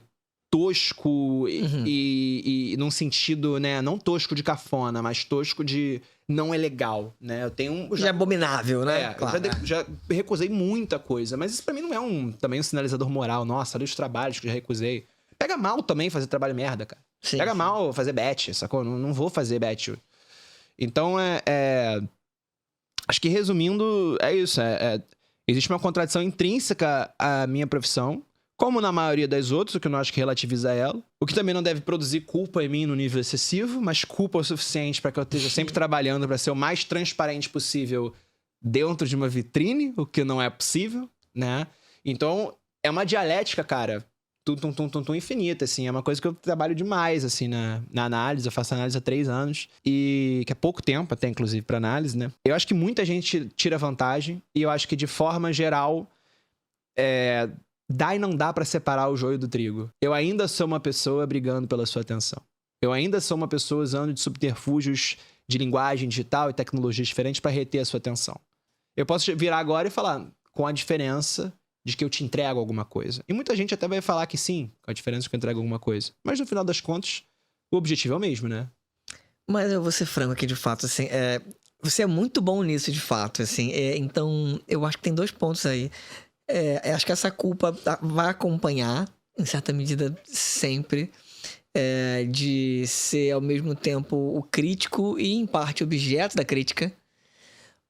[SPEAKER 2] tosco e num sentido, né, não tosco de cafona, mas tosco de não é legal, né? Eu tenho
[SPEAKER 1] já abominável, né?
[SPEAKER 2] Claro. Eu já recusei muita coisa, mas isso pra mim não é também um sinalizador moral. Nossa, olha os trabalhos que eu já recusei. Pega mal também fazer trabalho merda, cara. Sim, Pega mal fazer bet, sacou? Não vou fazer bet. Então, acho que resumindo, é isso. Existe uma contradição intrínseca à minha profissão, como na maioria das outras, o que eu não acho que relativiza ela. O que também não deve produzir culpa em mim no nível excessivo, mas culpa o suficiente para que eu esteja sempre trabalhando para ser o mais transparente possível dentro de uma vitrine, o que não é possível, né? Então, é uma dialética, cara, infinita, assim. É uma coisa que eu trabalho demais, assim, na análise. Eu faço análise há 3 anos. E que é pouco tempo, até, inclusive, para análise, né? Eu acho que muita gente tira vantagem. E eu acho que, de forma geral, dá e não dá pra separar o joio do trigo. Eu ainda sou uma pessoa brigando pela sua atenção. Eu ainda sou uma pessoa usando de subterfúgios de linguagem digital e tecnologias diferentes pra reter a sua atenção. Eu posso virar agora e falar com a diferença de que eu te entrego alguma coisa. E muita gente até vai falar que sim, com a diferença de que eu entrego alguma coisa. Mas no final das contas, o objetivo é o mesmo, né?
[SPEAKER 1] Mas eu vou ser franco aqui, de fato, assim, você é muito bom nisso, de fato, assim. Então, eu acho que tem 2 pontos aí. Acho que essa culpa vai acompanhar, em certa medida, sempre. De ser, ao mesmo tempo, o crítico e, em parte, objeto da crítica.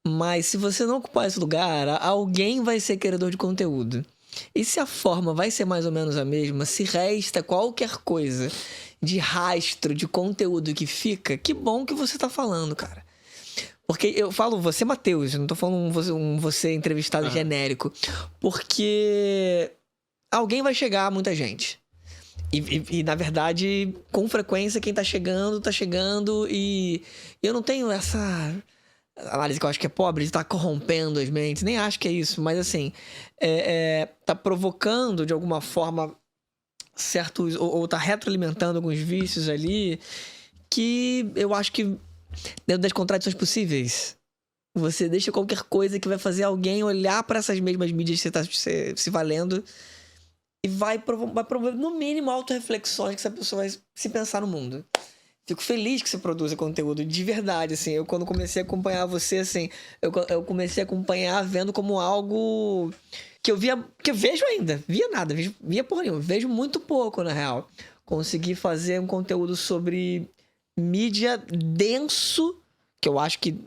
[SPEAKER 1] Mas se você não ocupar esse lugar, alguém vai ser criador de conteúdo. E se a forma vai ser mais ou menos a mesma, se resta qualquer coisa de rastro, de conteúdo que fica, que bom que você tá falando, cara. Porque eu falo você, Matheus, eu não tô falando você entrevistado genérico. Porque alguém vai chegar a muita gente. E, na verdade, com frequência, quem tá chegando. E eu não tenho essa análise que eu acho que é pobre de estar corrompendo as mentes. Nem acho que é isso, mas assim, tá provocando, de alguma forma, certos... Ou tá retroalimentando alguns vícios ali que eu acho que, dentro das contradições possíveis, você deixa qualquer coisa que vai fazer alguém olhar para essas mesmas mídias que você tá se valendo e vai promover, no mínimo, autorreflexões que essa pessoa vai se pensar no mundo. Fico feliz que você produza conteúdo de verdade, assim. Eu, quando comecei a acompanhar você, assim, eu comecei a acompanhar vendo como algo que eu vejo ainda. Via nada, via porra nenhuma. Vejo muito pouco, na real. Consegui fazer um conteúdo sobre mídia denso, que eu acho que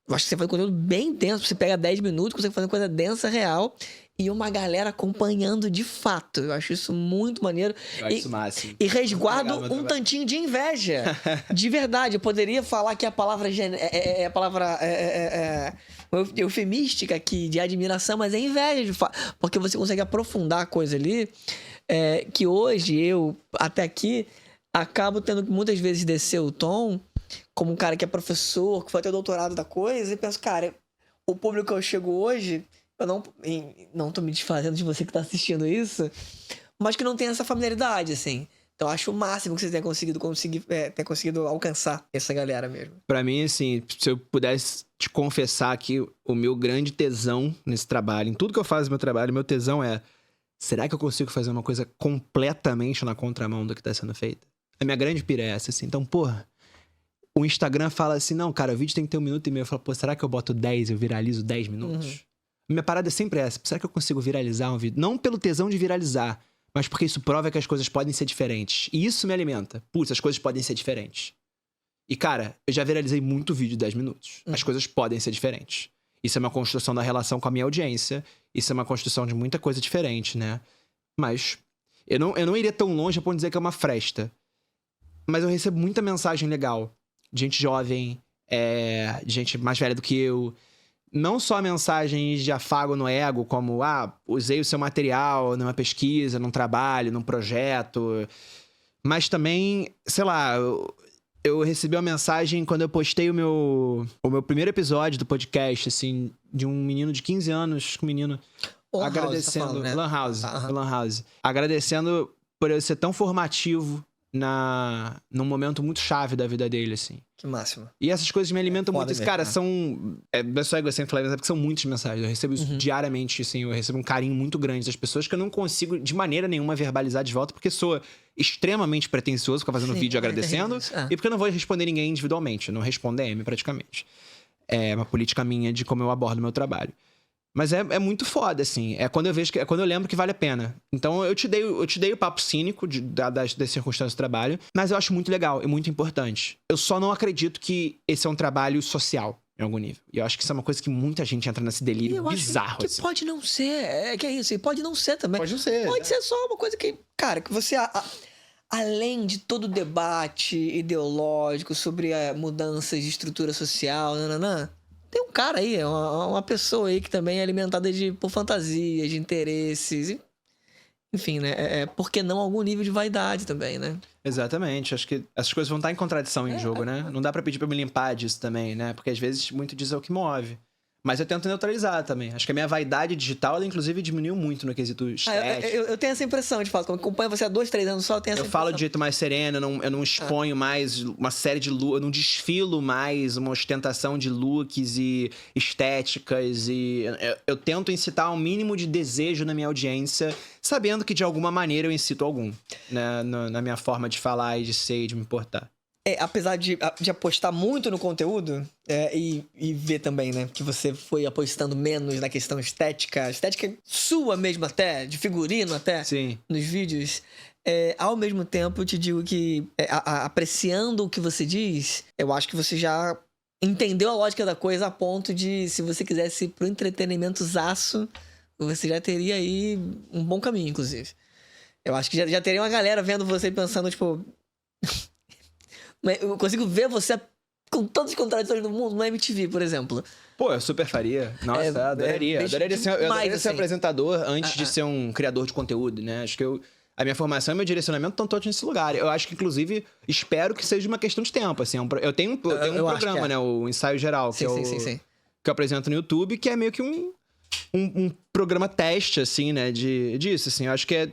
[SPEAKER 1] você faz um conteúdo bem denso. Você pega 10 minutos, consegue fazer uma coisa densa, real, e uma galera acompanhando de fato. Eu acho isso muito maneiro.
[SPEAKER 2] Eu acho isso máximo.
[SPEAKER 1] E resguardo um tantinho de inveja. De verdade. Eu poderia falar que a palavra eufemística aqui, de admiração, mas é inveja, de fato. Porque você consegue aprofundar a coisa ali, que hoje eu, até aqui, acabo tendo que muitas vezes descer o tom, como um cara que é professor, que foi ter o doutorado da coisa, e penso, cara, o público que eu chego hoje... Eu não tô me desfazendo de você que tá assistindo isso, mas que não tem essa familiaridade, assim. Então acho o máximo que você tenha conseguido alcançar essa galera mesmo.
[SPEAKER 2] Pra mim, assim, se eu pudesse te confessar que o meu grande tesão nesse trabalho, em tudo que eu faço no meu trabalho, meu tesão é: será que eu consigo fazer uma coisa completamente na contramão do que tá sendo feito? A minha grande pira é essa, assim. Então, porra, o Instagram fala assim, não, cara, o vídeo tem que ter 1 minuto e meio. Eu falo, pô, será que eu boto 10 e eu viralizo 10 minutos? Minha parada é sempre essa. Será que eu consigo viralizar um vídeo? Não pelo tesão de viralizar, mas porque isso prova que as coisas podem ser diferentes. E isso me alimenta. Putz, as coisas podem ser diferentes. E, cara, eu já viralizei muito vídeo de 10 minutos. As coisas podem ser diferentes. Isso é uma construção da relação com a minha audiência. Isso é uma construção de muita coisa diferente, né? Mas eu não iria tão longe a ponto de dizer que é uma fresta. Mas eu recebo muita mensagem legal. De gente jovem, de gente mais velha do que eu. Não só mensagens de afago no ego, como, usei o seu material numa pesquisa, num trabalho, num projeto. Mas também, sei lá, eu recebi uma mensagem quando eu postei o meu primeiro episódio do podcast, assim, de um menino de 15 anos, um menino agradecendo...
[SPEAKER 1] House, tá falando, né?
[SPEAKER 2] Lan House. Agradecendo por eu ser tão formativo num momento muito chave da vida dele, assim.
[SPEAKER 1] Que máximo.
[SPEAKER 2] E essas coisas me alimentam muito.
[SPEAKER 1] Mesmo,
[SPEAKER 2] Cara, são... Não é só egocêntrico falar, mas é porque são muitas mensagens. Eu recebo isso diariamente, assim. Eu recebo um carinho muito grande das pessoas que eu não consigo, de maneira nenhuma, verbalizar de volta, porque sou extremamente pretencioso, ficar fazendo vídeo agradecendo. E porque eu não vou responder ninguém individualmente. Eu não respondo DM, praticamente. É uma política minha de como eu abordo o meu trabalho. Mas é muito foda, assim. É quando eu lembro que vale a pena. Então eu te dei o papo cínico das circunstâncias do trabalho, mas eu acho muito legal e muito importante. Eu só não acredito que esse é um trabalho social, em algum nível. E eu acho que isso é uma coisa que muita gente entra nesse delírio bizarro.
[SPEAKER 1] Que
[SPEAKER 2] assim.
[SPEAKER 1] Pode não ser. Que é isso. E pode não ser também.
[SPEAKER 2] Pode não ser.
[SPEAKER 1] Pode ser só uma coisa que, cara, que você... Além de todo o debate ideológico sobre mudanças de estrutura social, tem um cara aí, uma pessoa aí que também é alimentada por fantasias, de interesses. Enfim, né? Por que não algum nível de vaidade também, né?
[SPEAKER 2] Exatamente. Acho que essas coisas vão estar em contradição em jogo, né? Não dá pra pedir pra me limpar disso também, né? Porque às vezes muito disso é o que move. Mas eu tento neutralizar também. Acho que a minha vaidade digital, ela inclusive diminuiu muito no quesito estético.
[SPEAKER 1] Eu tenho essa impressão, de fato. Quando acompanho você há 2, 3 anos só, eu tenho essa impressão.
[SPEAKER 2] Eu falo de jeito mais sereno, eu não exponho mais uma série de looks, eu não desfilo mais uma ostentação de looks e estéticas. E eu tento incitar um mínimo de desejo na minha audiência, sabendo que de alguma maneira eu incito algum, né, na minha forma de falar e de ser e de me portar.
[SPEAKER 1] apesar de apostar muito no conteúdo, e ver também, né, que você foi apostando menos na questão estética sua mesmo até, de figurino até,
[SPEAKER 2] Sim.
[SPEAKER 1] nos vídeos, ao mesmo tempo eu te digo que, apreciando o que você diz, eu acho que você já entendeu a lógica da coisa a ponto de, se você quisesse ir pro entretenimento-zaço, você já teria aí um bom caminho, inclusive. Eu acho que já teria uma galera vendo você pensando, tipo... Eu consigo ver você com todas as contradições do mundo na MTV, por exemplo.
[SPEAKER 2] Pô, eu super faria. Nossa, eu adoraria. Eu adoraria ser apresentador antes de ser um criador de conteúdo, né? Acho que a minha formação e meu direcionamento estão todos nesse lugar. Eu acho que, inclusive, espero que seja uma questão de tempo, assim. Eu tenho um programa, né? O Ensaio Geral, que eu apresento no YouTube, que é meio que um programa teste, assim, né? Disso, assim. Eu acho que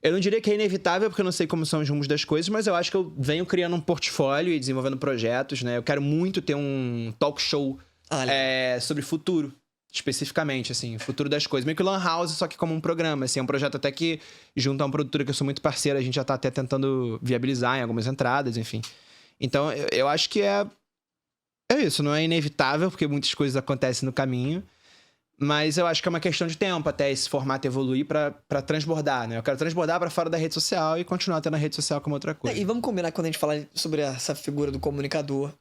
[SPEAKER 2] eu não diria que é inevitável, porque eu não sei como são os rumos das coisas, mas eu acho que eu venho criando um portfólio e desenvolvendo projetos, né? Eu quero muito ter um talk show sobre futuro, especificamente, assim, futuro das coisas. Meio que Lan House, só que como um programa, assim. É um projeto até que, junto a uma produtora que eu sou muito parceira, a gente já tá até tentando viabilizar em algumas entradas, enfim. Então, eu acho que é isso. Não é inevitável, porque muitas coisas acontecem no caminho. Mas eu acho que é uma questão de tempo até esse formato evoluir pra transbordar, né? Eu quero transbordar pra fora da rede social e continuar tendo a rede social como outra coisa.
[SPEAKER 1] E vamos combinar, quando a gente fala sobre essa figura do comunicador,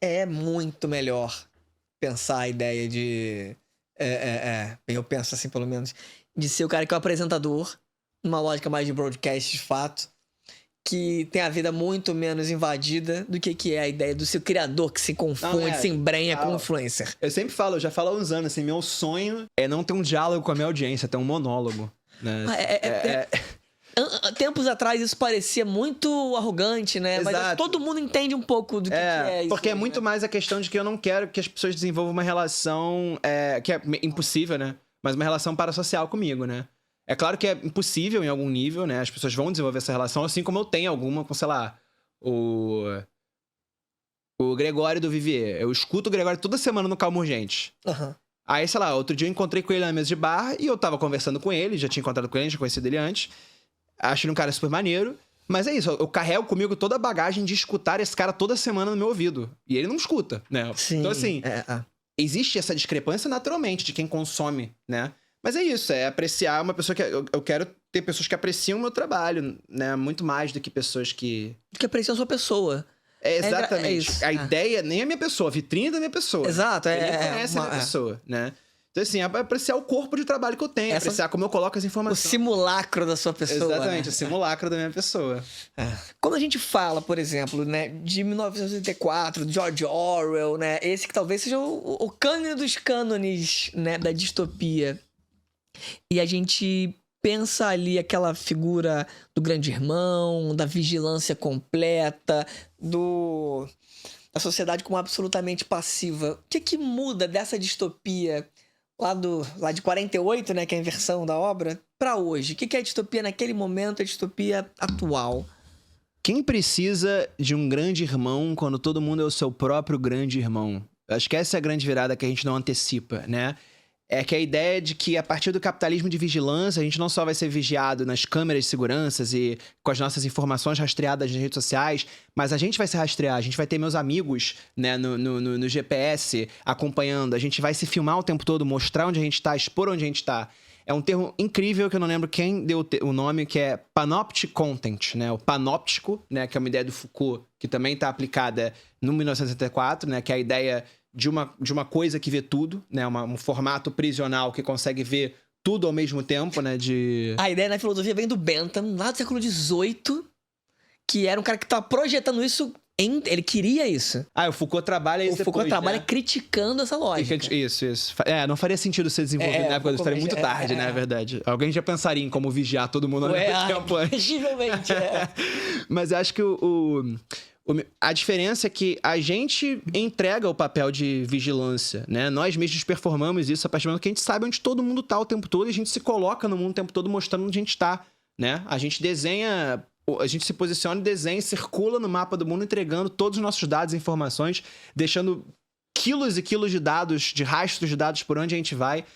[SPEAKER 1] é muito melhor pensar a ideia de... eu penso assim, pelo menos, de ser o cara que é o apresentador, numa lógica mais de broadcast, de fato, que tem a vida muito menos invadida do que é a ideia do seu criador que se confunde, se embrenha com influencer.
[SPEAKER 2] Eu sempre falo, eu já falo há uns anos, assim, meu sonho é não ter um diálogo com a minha audiência, ter um monólogo, né?
[SPEAKER 1] Tempos atrás isso parecia muito arrogante, né?
[SPEAKER 2] Exato.
[SPEAKER 1] Mas todo mundo entende um pouco do que é isso.
[SPEAKER 2] Porque é muito mais a questão de que eu não quero que as pessoas desenvolvam uma relação que é impossível, né? Mas uma relação parasocial comigo, né? É claro que é impossível em algum nível, né? As pessoas vão desenvolver essa relação, assim como eu tenho alguma com, sei lá, o Gregório do Vivier. Eu escuto o Gregório toda semana no Calma Urgente.
[SPEAKER 1] Uhum.
[SPEAKER 2] Aí, sei lá, outro dia eu encontrei com ele na mesa de bar e eu tava conversando com ele, já tinha encontrado com ele, já conhecido ele antes. Acho ele um cara super maneiro. Mas é isso, eu carrego comigo toda a bagagem de escutar esse cara toda semana no meu ouvido. E ele não escuta, né?
[SPEAKER 1] Sim,
[SPEAKER 2] então, assim, existe essa discrepância naturalmente de quem consome, né? Mas é isso, é apreciar uma pessoa que... Eu quero ter pessoas que apreciam o meu trabalho, né? Muito mais do que pessoas que...
[SPEAKER 1] Que apreciam a sua pessoa.
[SPEAKER 2] Exatamente. A ideia nem é a minha pessoa, a vitrine da minha pessoa.
[SPEAKER 1] Exato.
[SPEAKER 2] Ele conhece a minha pessoa, né? Então, assim, é apreciar o corpo de trabalho que eu tenho, apreciar como eu coloco as informações.
[SPEAKER 1] O simulacro da sua pessoa.
[SPEAKER 2] Exatamente,
[SPEAKER 1] né?
[SPEAKER 2] O simulacro da minha pessoa.
[SPEAKER 1] Quando a gente fala, por exemplo, né, de 1984, George Orwell, né? Esse que talvez seja o cânone dos cânones, né, da distopia. E a gente pensa ali aquela figura do grande irmão, da vigilância completa, da sociedade como absolutamente passiva. O que muda dessa distopia lá de 48, né, que é a inversão da obra, pra hoje? O que é a distopia naquele momento, a distopia atual?
[SPEAKER 2] Quem precisa de um grande irmão quando todo mundo é o seu próprio grande irmão? Acho que essa é a grande virada que a gente não antecipa, né? É que a ideia de que a partir do capitalismo de vigilância, a gente não só vai ser vigiado nas câmeras de segurança e com as nossas informações rastreadas nas redes sociais, mas a gente vai se rastrear, a gente vai ter meus amigos, né, no GPS acompanhando, a gente vai se filmar o tempo todo, mostrar onde a gente tá, expor onde a gente tá. É um termo incrível que eu não lembro quem deu o nome, que é Panoptic Content, né? O panóptico, né, que é uma ideia do Foucault, que também tá aplicada no 1984, né, que é a ideia de uma coisa que vê tudo, né? Um formato prisional que consegue ver tudo ao mesmo tempo, né?
[SPEAKER 1] A ideia na filosofia vem do Bentham, lá do século XVIII, que era um cara que tava projetando isso, ele queria isso.
[SPEAKER 2] O Foucault trabalha isso depois,
[SPEAKER 1] Foucault trabalha
[SPEAKER 2] né?
[SPEAKER 1] Criticando essa lógica.
[SPEAKER 2] Isso. Não faria sentido ser desenvolvido na época da história, muito tarde, né? É verdade. Alguém já pensaria em como vigiar todo mundo ao mesmo tempo antes.
[SPEAKER 1] Possivelmente,
[SPEAKER 2] Mas eu acho que a diferença é que a gente entrega o papel de vigilância, né? Nós mesmos performamos isso a partir do momento que a gente sabe onde todo mundo tá o tempo todo e a gente se coloca no mundo o tempo todo mostrando onde a gente tá, né? A gente desenha, a gente se posiciona, desenha, circula no mapa do mundo entregando todos os nossos dados e informações, deixando quilos e quilos de dados, de rastros de dados por onde a gente vai.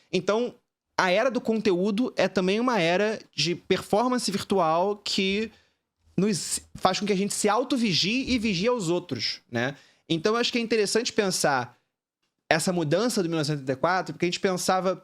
[SPEAKER 2] Então, a era do conteúdo é também uma era de performance virtual que faz com que a gente se auto-vigie e vigie aos outros, né? Então, eu acho que é interessante pensar essa mudança do 1984, porque a gente pensava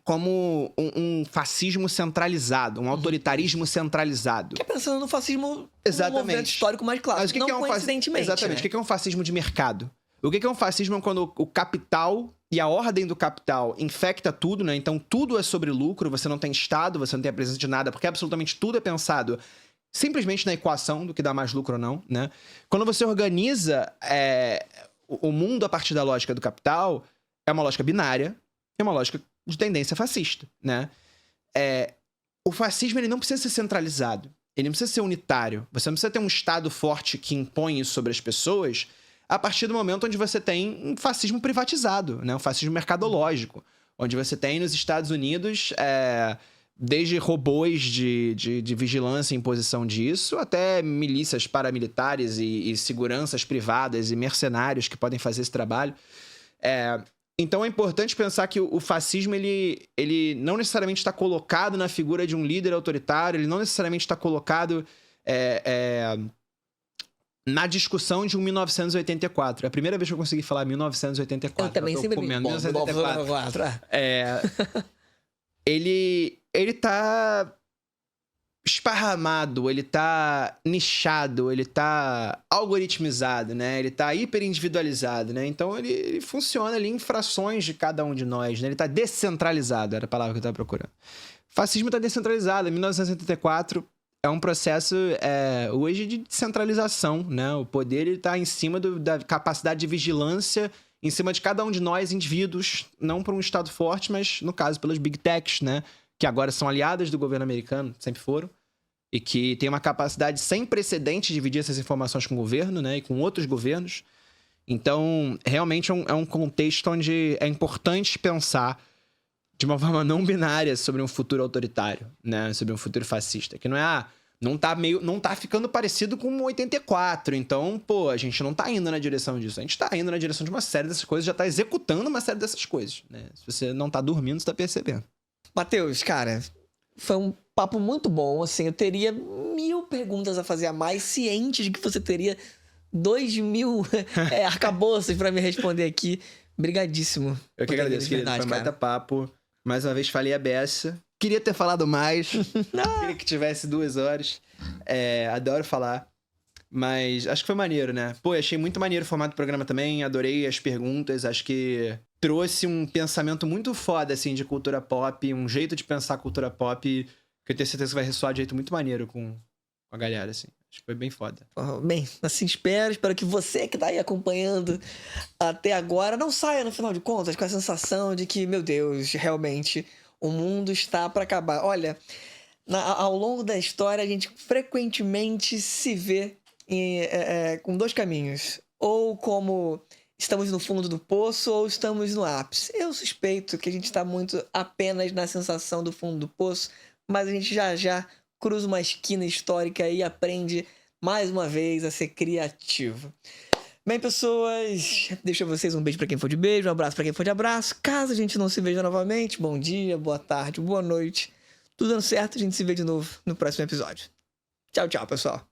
[SPEAKER 2] como um fascismo centralizado, um autoritarismo centralizado.
[SPEAKER 1] Que é pensando no fascismo
[SPEAKER 2] Exatamente.
[SPEAKER 1] no movimento histórico mais clássico,
[SPEAKER 2] Mas o que
[SPEAKER 1] não
[SPEAKER 2] que é um
[SPEAKER 1] coincidentemente.
[SPEAKER 2] Exatamente.
[SPEAKER 1] Né?
[SPEAKER 2] O que é um fascismo de mercado? O que é um fascismo quando o capital e a ordem do capital infecta tudo, né? Então, tudo é sobre lucro, você não tem Estado, você não tem a presença de nada, porque absolutamente tudo é pensado simplesmente na equação do que dá mais lucro ou não, né? Quando você organiza o mundo a partir da lógica do capital, é uma lógica binária, é uma lógica de tendência fascista, né? O fascismo, ele não precisa ser centralizado, ele não precisa ser unitário. Você não precisa ter um Estado forte que impõe isso sobre as pessoas a partir do momento onde você tem um fascismo privatizado, né? Um fascismo mercadológico, onde você tem nos Estados Unidos desde robôs de vigilância e imposição disso, até milícias paramilitares e seguranças privadas e mercenários que podem fazer esse trabalho. Então é importante pensar que o fascismo, ele não necessariamente está colocado na figura de um líder autoritário, ele não necessariamente está colocado na discussão de um 1984. É a primeira vez que eu consegui falar 1984.
[SPEAKER 1] Eu também sempre me...
[SPEAKER 2] 1984. Ele tá esparramado, ele tá nichado, ele tá algoritmizado, né? Ele tá hiperindividualizado, né? Então ele funciona ali em frações de cada um de nós, né? Ele tá descentralizado, era a palavra que eu tava procurando. O fascismo tá descentralizado. Em 1984 é um processo hoje de descentralização, né? O poder, ele tá em cima da capacidade de vigilância em cima de cada um de nós, indivíduos, não por um Estado forte, mas, no caso, pelas Big Techs, né? Que agora são aliadas do governo americano, sempre foram, e que tem uma capacidade sem precedente de dividir essas informações com o governo, né? E com outros governos. Então, realmente é um contexto onde é importante pensar de uma forma não binária sobre um futuro autoritário, né? Sobre um futuro fascista. Que não tá ficando parecido com 84. Então, a gente não tá indo na direção disso. A gente tá indo na direção de uma série dessas coisas, já tá executando uma série dessas coisas, né? Se você não tá dormindo, você tá percebendo.
[SPEAKER 1] Matheus, cara, foi um papo muito bom, assim, eu teria 1000 perguntas a fazer a mais, ciente de que você teria 2000 arcabouços pra me responder aqui. Brigadíssimo.
[SPEAKER 2] Eu que agradeço, querido. Foi um baita papo. Mais uma vez falei a beça. Queria ter falado mais. Queria que tivesse 2 horas. Adoro falar. Mas acho que foi maneiro, né? Achei muito maneiro o formato do programa também. Adorei as perguntas. Acho que trouxe um pensamento muito foda, assim, de cultura pop. Um jeito de pensar a cultura pop que eu tenho certeza que vai ressoar de jeito muito maneiro com a galera, assim. Acho que foi bem foda.
[SPEAKER 1] Bem, assim espero que você que tá aí acompanhando até agora não saia, no final de contas, com a sensação de que, meu Deus, realmente o mundo está para acabar. Olha, ao longo da história a gente frequentemente se vê com 2 caminhos. Ou como estamos no fundo do poço ou estamos no ápice. Eu suspeito que a gente está muito apenas na sensação do fundo do poço, mas a gente já cruza uma esquina histórica e aprende mais uma vez a ser criativo. Bem, pessoas, deixo a vocês um beijo pra quem for de beijo, um abraço pra quem for de abraço. Caso a gente não se veja novamente, bom dia, boa tarde, boa noite. Tudo dando certo, a gente se vê de novo no próximo episódio. Tchau, tchau, pessoal.